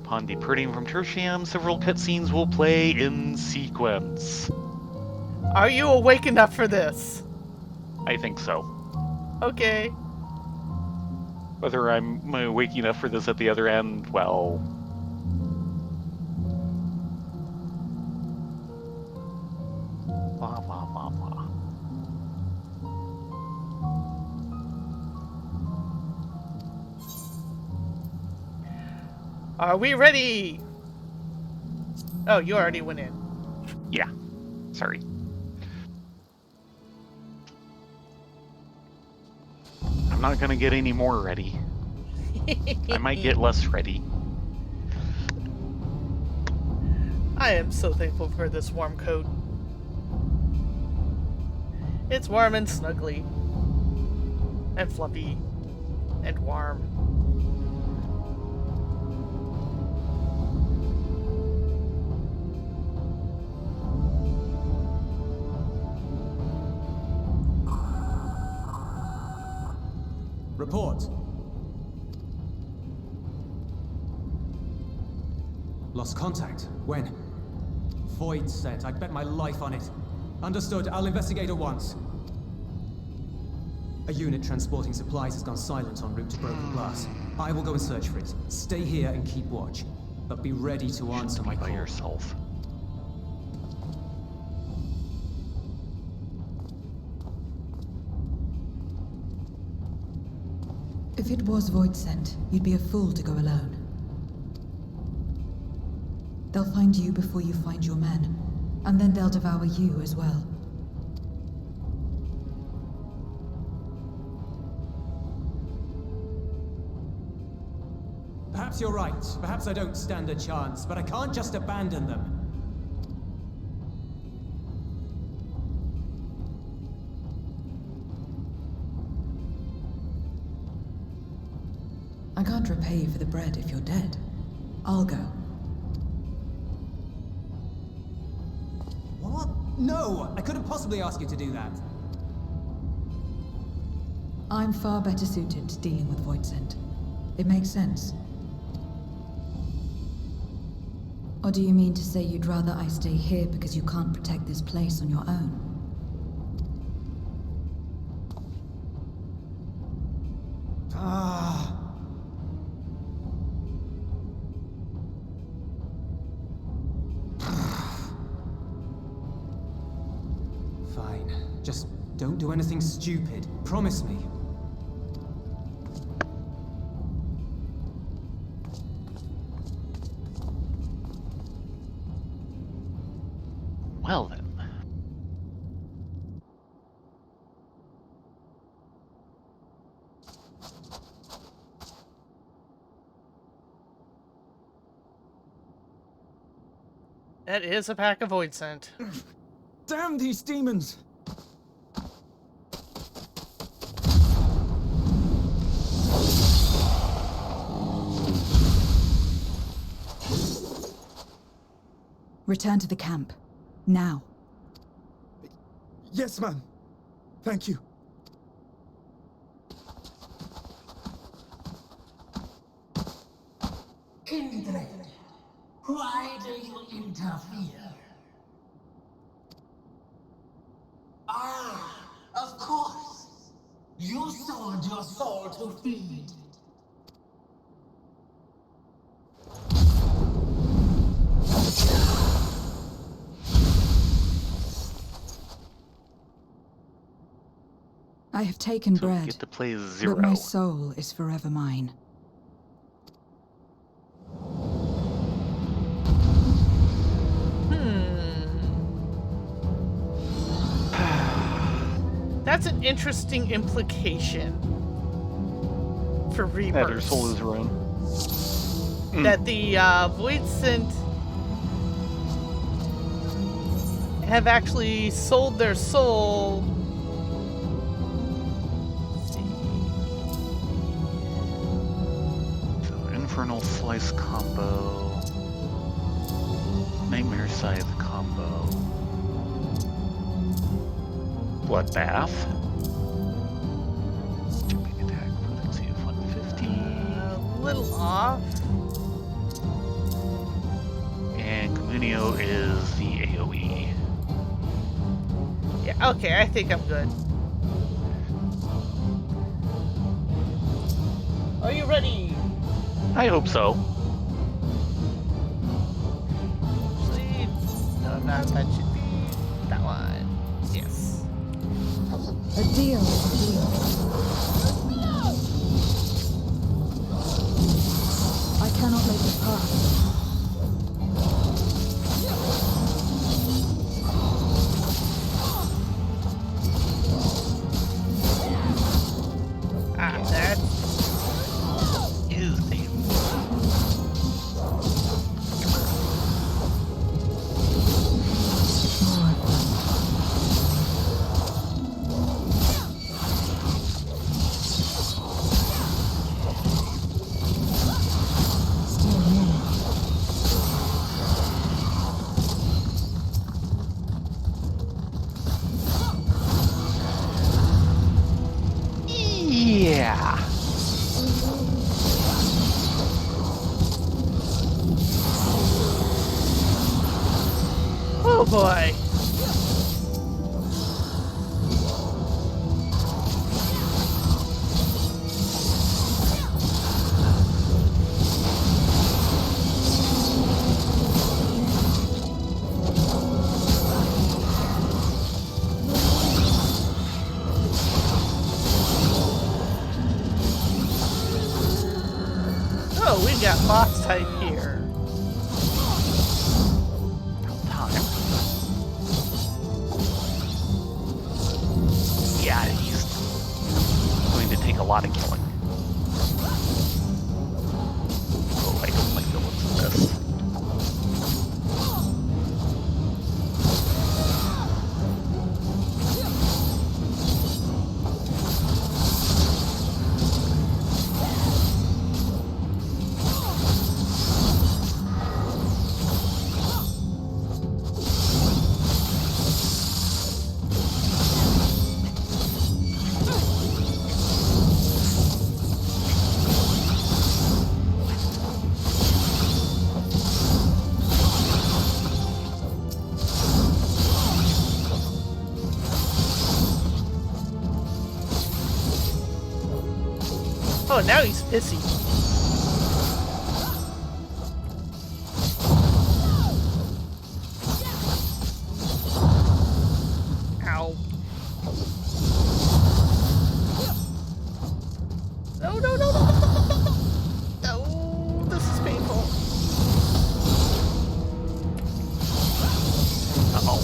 Upon departing from Tertium, several cutscenes will play in sequence. Are you awake enough for this? I think so. Okay. Whether I'm waking enough for this at the other end, well... Blah, blah, blah, blah. Are we ready? Oh, you already went in. Yeah. Sorry. I'm not gonna get any more ready. I might get less ready. I am so thankful for this warm coat. It's warm and snuggly. And fluffy. And warm. Report. Lost contact. When? Void sent. I'd bet my life on it. Understood. I'll investigate at once. A unit transporting supplies has gone silent en route to Broken Glass. I will go and search for it. Stay here and keep watch. But be ready to answer my By call. yourself. If it was Void sent, you'd be a fool to go alone. They'll find you before you find your men, and then they'll devour you as well. Perhaps you're right. Perhaps I don't stand a chance, but I can't just abandon them. I can't repay you for the bread if you're dead. I'll go. What? No! I couldn't possibly ask you to do that. I'm far better suited to dealing with Voidsent. It makes sense. Or do you mean to say you'd rather I stay here because you can't protect this place on your own? Ah. Fine. Just don't do anything stupid. Promise me. Well then. That is a pack of void scent. Damn these demons! Return to the camp. Now. Yes, ma'am. Thank you. Kindred, why do you interfere? Ah, of course. You sold your soul to feed. I have taken So we bread, get to play but 0. my soul is forever mine. That's an interesting implication for That her soul is rebirths. ruined. That the Void Sent have actually sold their soul. Let's see. So Infernal Slice combo. Nightmare Scythe combo. Bloodbath. Jumping attack, potency of 150. A little off. And Communio is the AoE. Yeah, okay, I think I'm good. Are you ready? I hope so. Actually, no, not that should be that one. Yes. A deal is a deal. I cannot let it pass. Ah, that Is the Still more. Yeah. oh boy. Oh, we got boss type here. Time. Yeah, he's going to take a lot of killing. Oh, I don't like the looks of this. Oh, now he's pissy. Ow. No, no, no, no, no, no, no, no. No, this is painful. Uh-oh.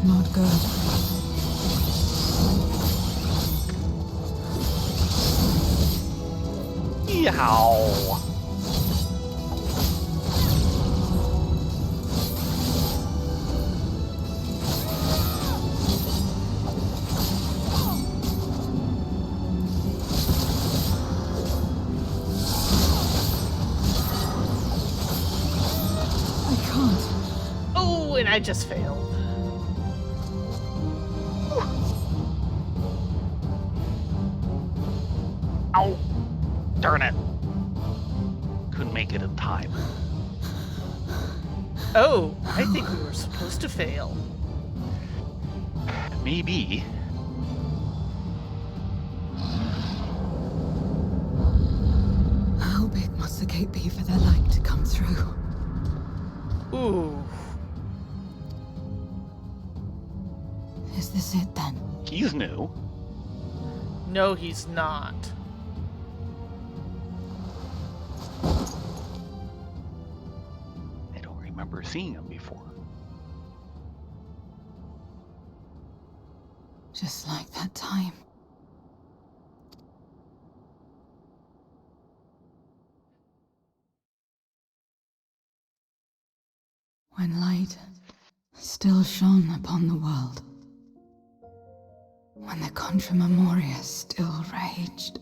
Not good. Yow. I can't. Oh, and I just failed. Ow. Darn it. Couldn't make it in time. Oh, I think we were supposed to fail. Maybe. How big must the Fate be for the light to come through. Ooh. Is this it then? He's new. No, he's not. I don't remember seeing him before. Just like that time. When light still shone upon the world. When the Contra Memoria still raged.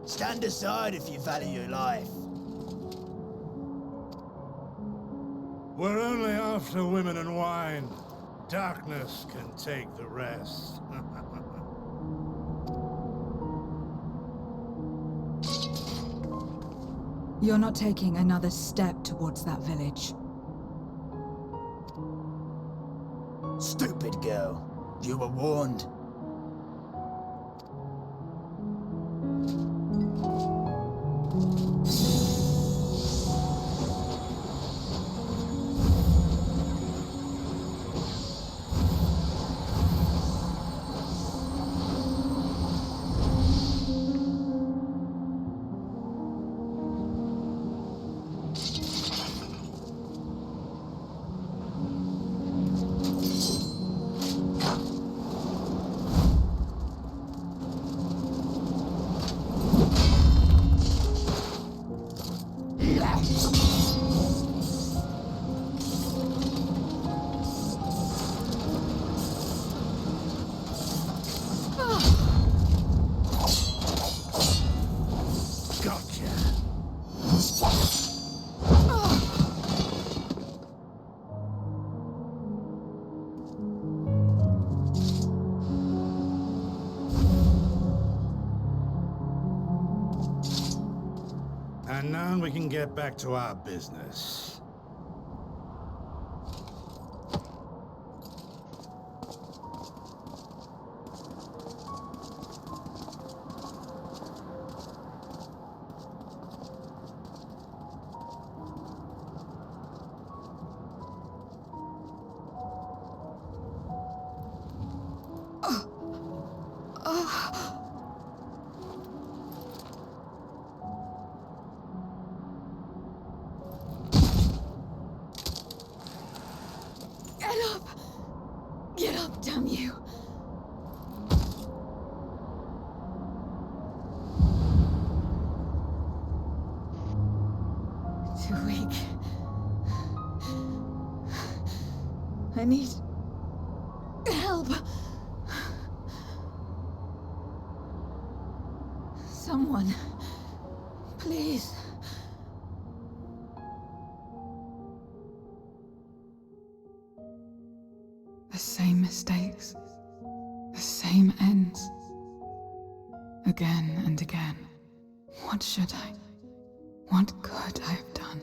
Stand aside if you value your life. We're only after women and wine. Darkness can take the rest. You're not taking another step towards that village. Stupid girl. You were warned. And now we can get back to our business. Get up, damn you! Too weak. I need help. Someone, please. The same mistakes, the same ends. Again and again. What should I? What could I have done?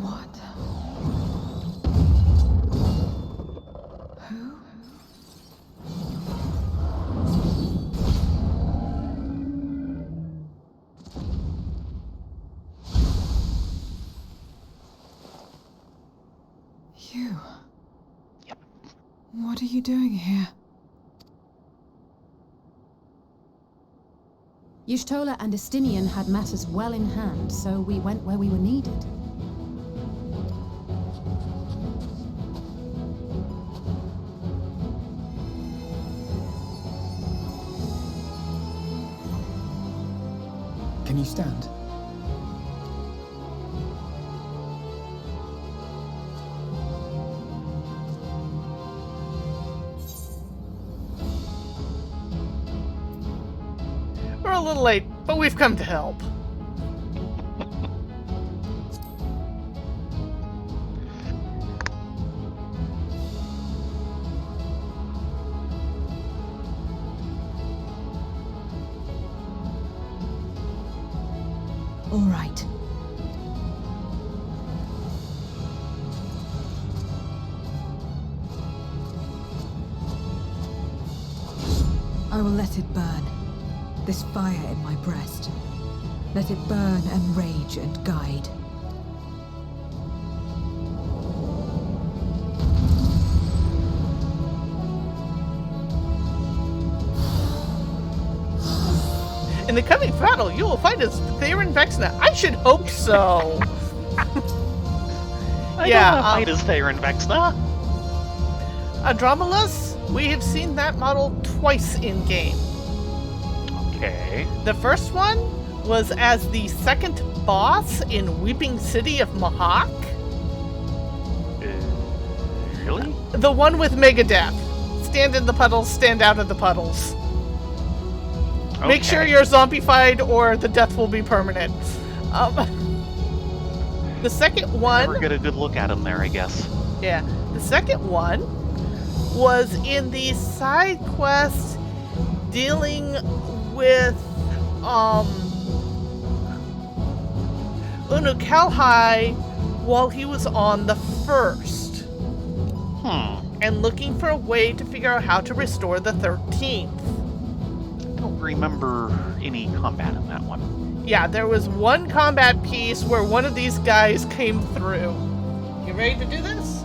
What? Who? You? Yep. What are you doing here? Y'shtola and Estinian had matters well in hand, so we went where we were needed. Can you stand? a little late, but we've come to help. All right. I will let it burn. This fire in my breast. Let it burn and rage and guide. In the coming battle, you will fight as Thayrin Vexna. I should hope so. I don't want to fight as Thayrin Vexna. Andromedus, we have seen that model twice in game. Okay. The first one was as the second boss in Weeping City of Mahak. Really? The one with Megadeth. Stand in the puddles, stand out of the puddles. Okay. Make sure you're zombified or the death will be permanent. The second one... Never get a good look at him there, I guess. Yeah. The second one was in the side quest dealing with Unukalhai while he was on the first. And looking for a way to figure out how to restore the 13th. I don't remember any combat in that one. Yeah, there was one combat piece where one of these guys came through. You ready to do this?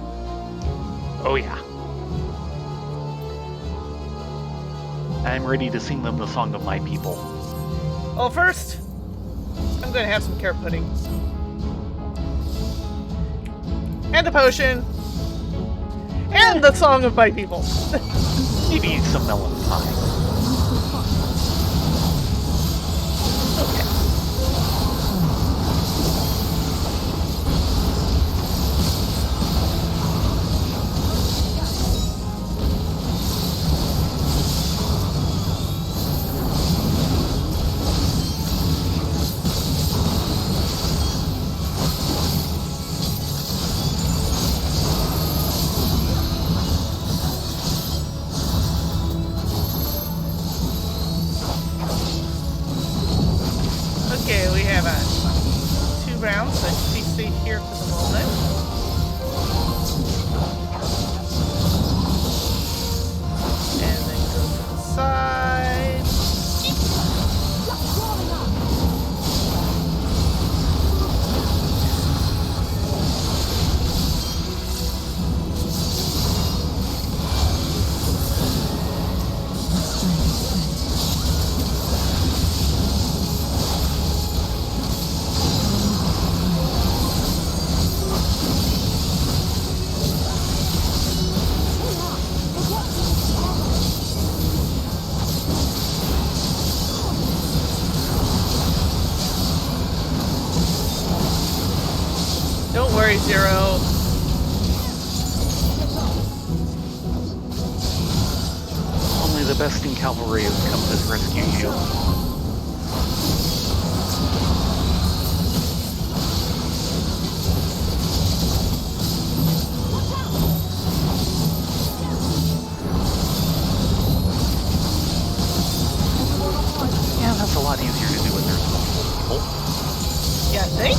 Oh yeah. I'm ready to sing them the song of my people. Well, first, I'm going to have some carrot pudding. And a potion. And the song of my people. Maybe some melon pie. Okay. Okay, we have 2 rounds, so be safe here for the moment. And then go to the side. Don't worry, Zero. Only the best in cavalry has come to rescue you. Yeah, that's a lot easier to do when there's multiple people. Yeah, think?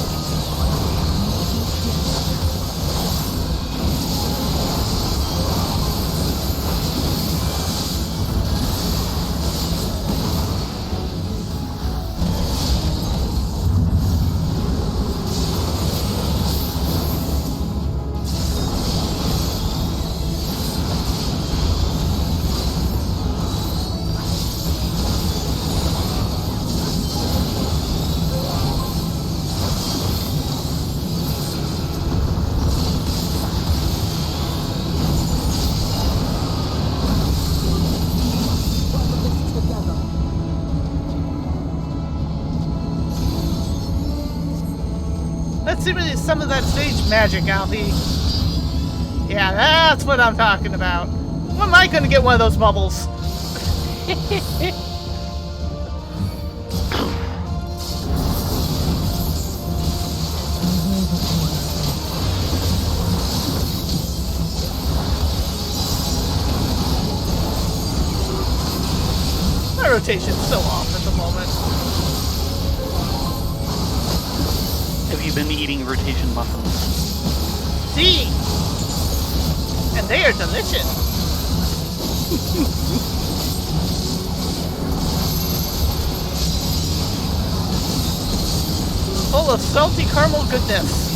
Let's see some of that stage magic, Alfie. Yeah, that's what I'm talking about. When am I gonna get one of those bubbles? rotation's so off at the moment. Have you been eating rotation muffins? See? And they are delicious. Full of salty caramel goodness.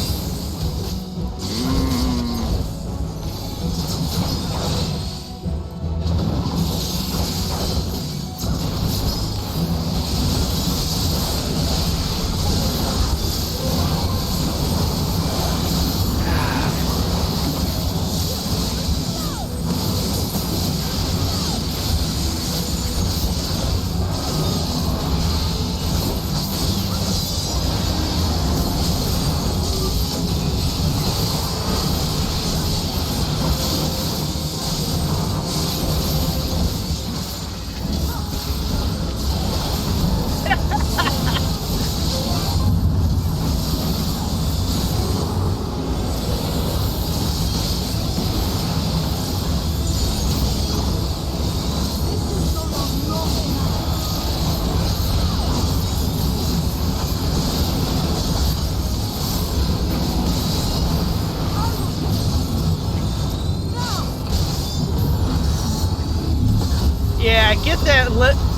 Yeah, get that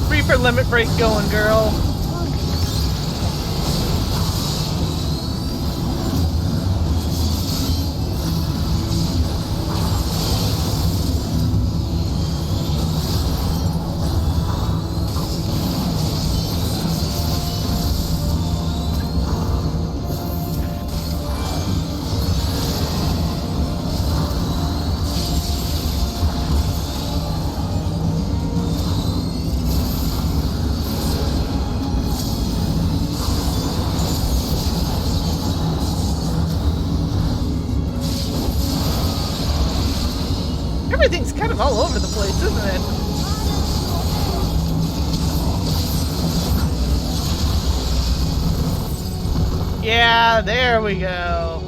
Reaper limit break going, girl. Everything's kind of all over the place, isn't it? Yeah, there we go.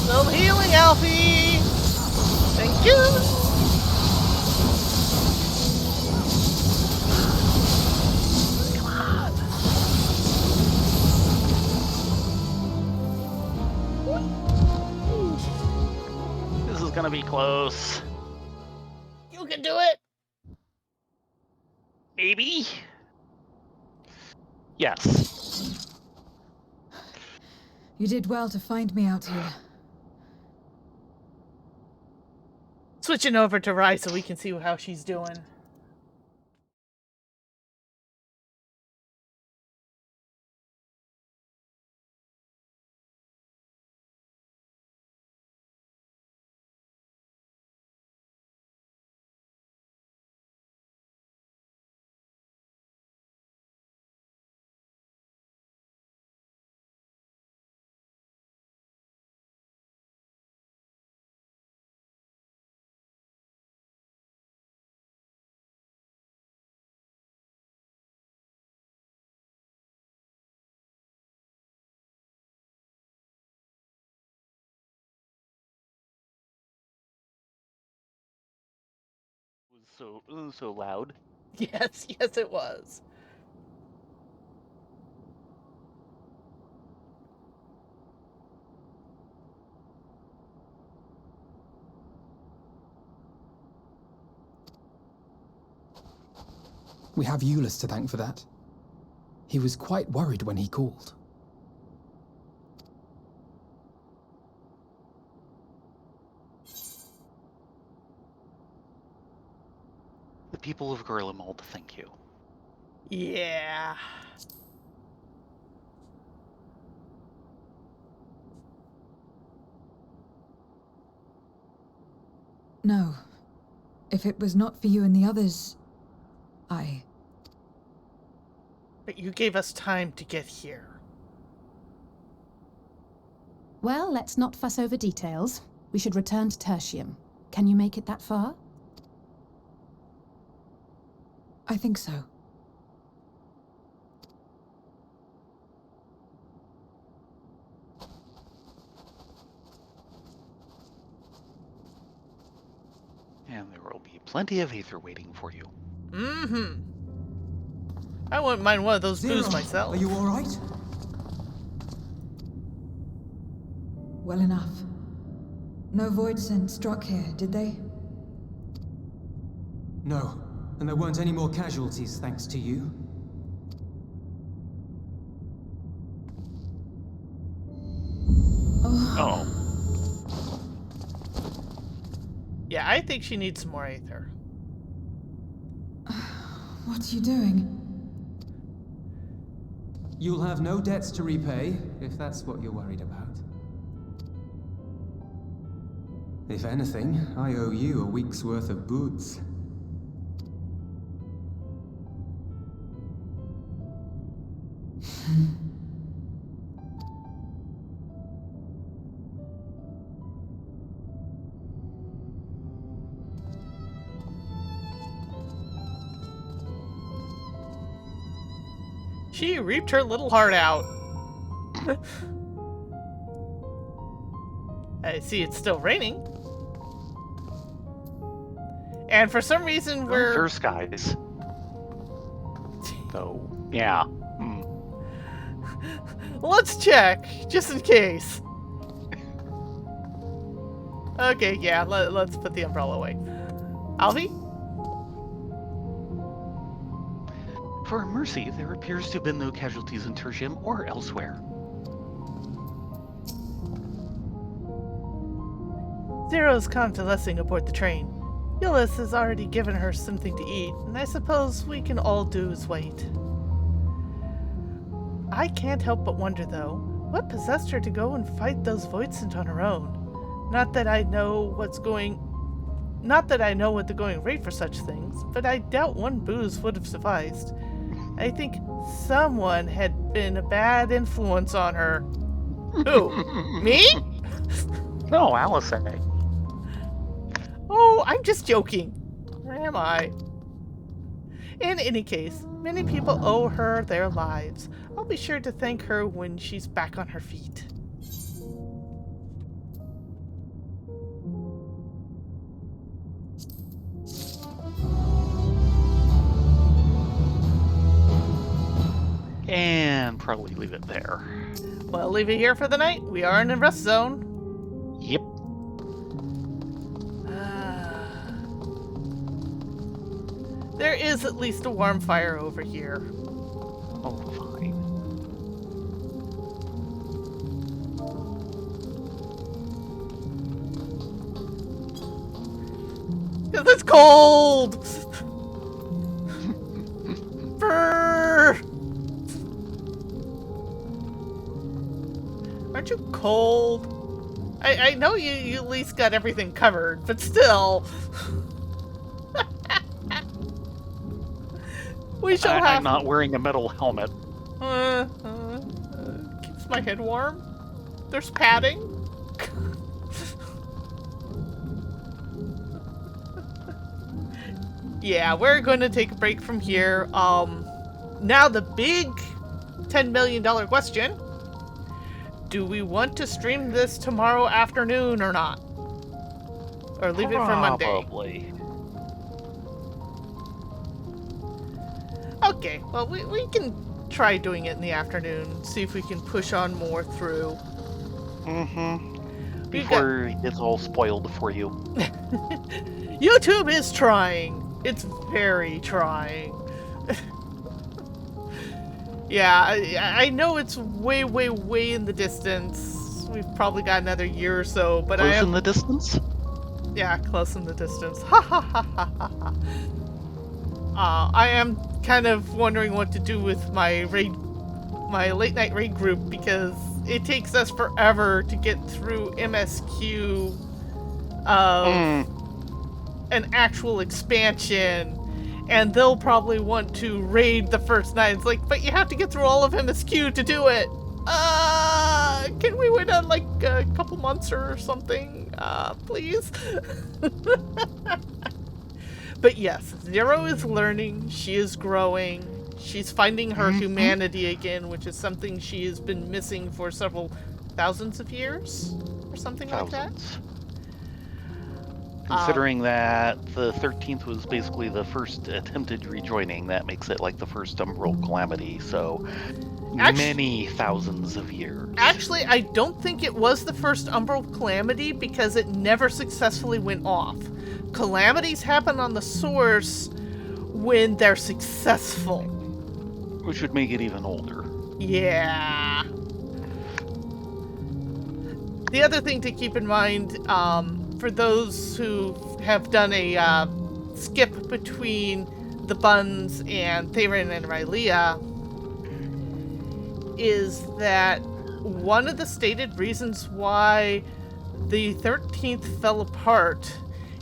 Still healing, Alfie. Thank you. This is gonna be close. You can do it. Maybe? Yes. You did well to find me out here. Switching over to Rye so we can see how she's doing. It was so loud. Yes, yes it was. We have Euless to thank for that. He was quite worried when he called. The people of Gorlamald thank you. Yeah. No. If it was not for you and the others, But you gave us time to get here. Well, let's not fuss over details. We should return to Tertium. Can you make it that far? I think so. And there will be plenty of ether waiting for you. Mm-hmm. I wouldn't mind one of those Zero, boos myself. are you all right? Well enough. No void scent struck here, did they? No, and there weren't any more casualties thanks to you. Oh. Yeah, I think she needs some more aether. What are you doing? You'll have no debts to repay, if that's what you're worried about. If anything, I owe you a week's worth of boots. She reaped her little heart out. I see it's still raining. And for some reason we're... Fair skies. So, yeah. Let's check, just in case. Okay, yeah, let's put the umbrella away. Alfie? For Mercy, there appears to have been no casualties in Tertium or elsewhere. Zero's convalescing aboard the train. Euless has already given her something to eat, and I suppose we can all do is wait. I can't help but wonder, though, what possessed her to go and fight those Voidsent on her own? Not that I know what the going rate for such things, but I doubt one booze would have sufficed. I think someone had been a bad influence on her. Who? Me? No, Alice. Oh, I'm just joking. Or am I? In any case, many people owe her their lives. I'll be sure to thank her when she's back on her feet. And probably leave it there. Well, leave it here for the night. We are in a rest zone. Yep. There is at least a warm fire over here. Oh, fine. Because it's cold! Brrr! Aren't you cold? I know you at least got everything covered, but still. We shall have... I'm not wearing a metal helmet. Keeps my head warm. There's padding. Yeah, we're going to take a break from here. Now the big $10 million question. Do we want to stream this tomorrow afternoon or not? Or leave it for Monday? Probably. Okay, well, we can try doing it in the afternoon. See if we can push on more through. Mm-hmm. Before it gets all spoiled for you. YouTube is trying. It's very trying. Yeah, I know it's way, way, way in the distance. We've probably got another year or so, but Close in the distance? Yeah, close in the distance. Ha ha ha ha ha ha. I am kind of wondering what to do with my late night raid group, because it takes us forever to get through MSQ of an actual expansion, and they'll probably want to raid the first night. It's like, but you have to get through all of MSQ to do it. Can we wait on like a couple months or something, please? But yes, Zero is learning, she is growing, she's finding her humanity again, which is something she has been missing for several thousands of years, or something like that. Considering that the 13th was basically the first attempted rejoining, that makes it like the first Umbral Calamity, so many thousands of years. Actually, I don't think it was the first Umbral Calamity because it never successfully went off. Calamities happen on the Source when they're successful. Which would make it even older. Yeah. The other thing to keep in mind, for those who have done a skip between the Buns and Thayrin and Rylea, is that one of the stated reasons why the 13th fell apart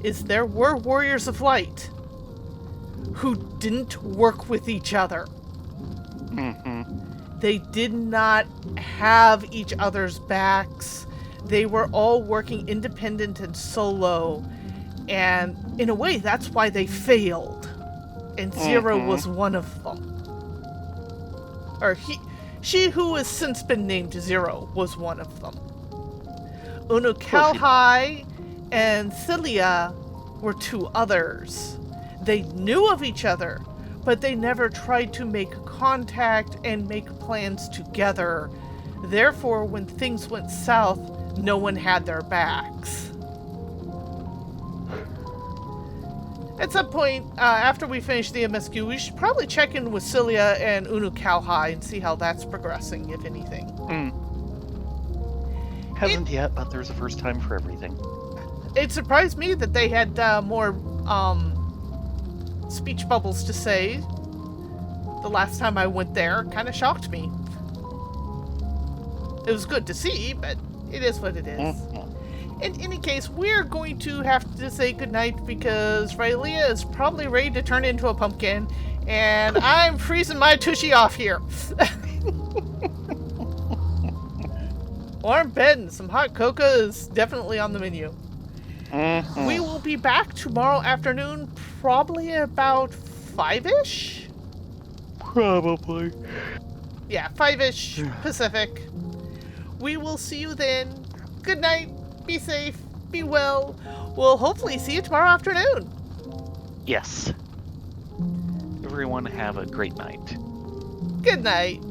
is there were Warriors of Light who didn't work with each other. They did not have each other's backs. They were all working independent and solo, and in a way that's why they failed, and Zero was one of them. Or she who has since been named Zero was one of them. Unukalhai and Cilia were two others. They knew of each other, but they never tried to make contact and make plans together. Therefore, when things went south, no one had their backs. At some point, after we finish the MSQ, we should probably check in with Cilia and Unukalhai and see how that's progressing, if anything. Hasn't yet, but there's a first time for everything. It surprised me that they had more speech bubbles to say the last time I went there. Kind of shocked me. It was good to see, but it is what it is. In any case, we're going to have to say goodnight because Rylea is probably ready to turn into a pumpkin, and I'm freezing my tushy off here. Warm bed and some hot cocoa is definitely on the menu. We will be back tomorrow afternoon, probably about 5-ish? Probably. Yeah, 5-ish Pacific. We will see you then. Good night. Be safe. Be well. We'll hopefully see you tomorrow afternoon. Yes. Everyone have a great night. Good night.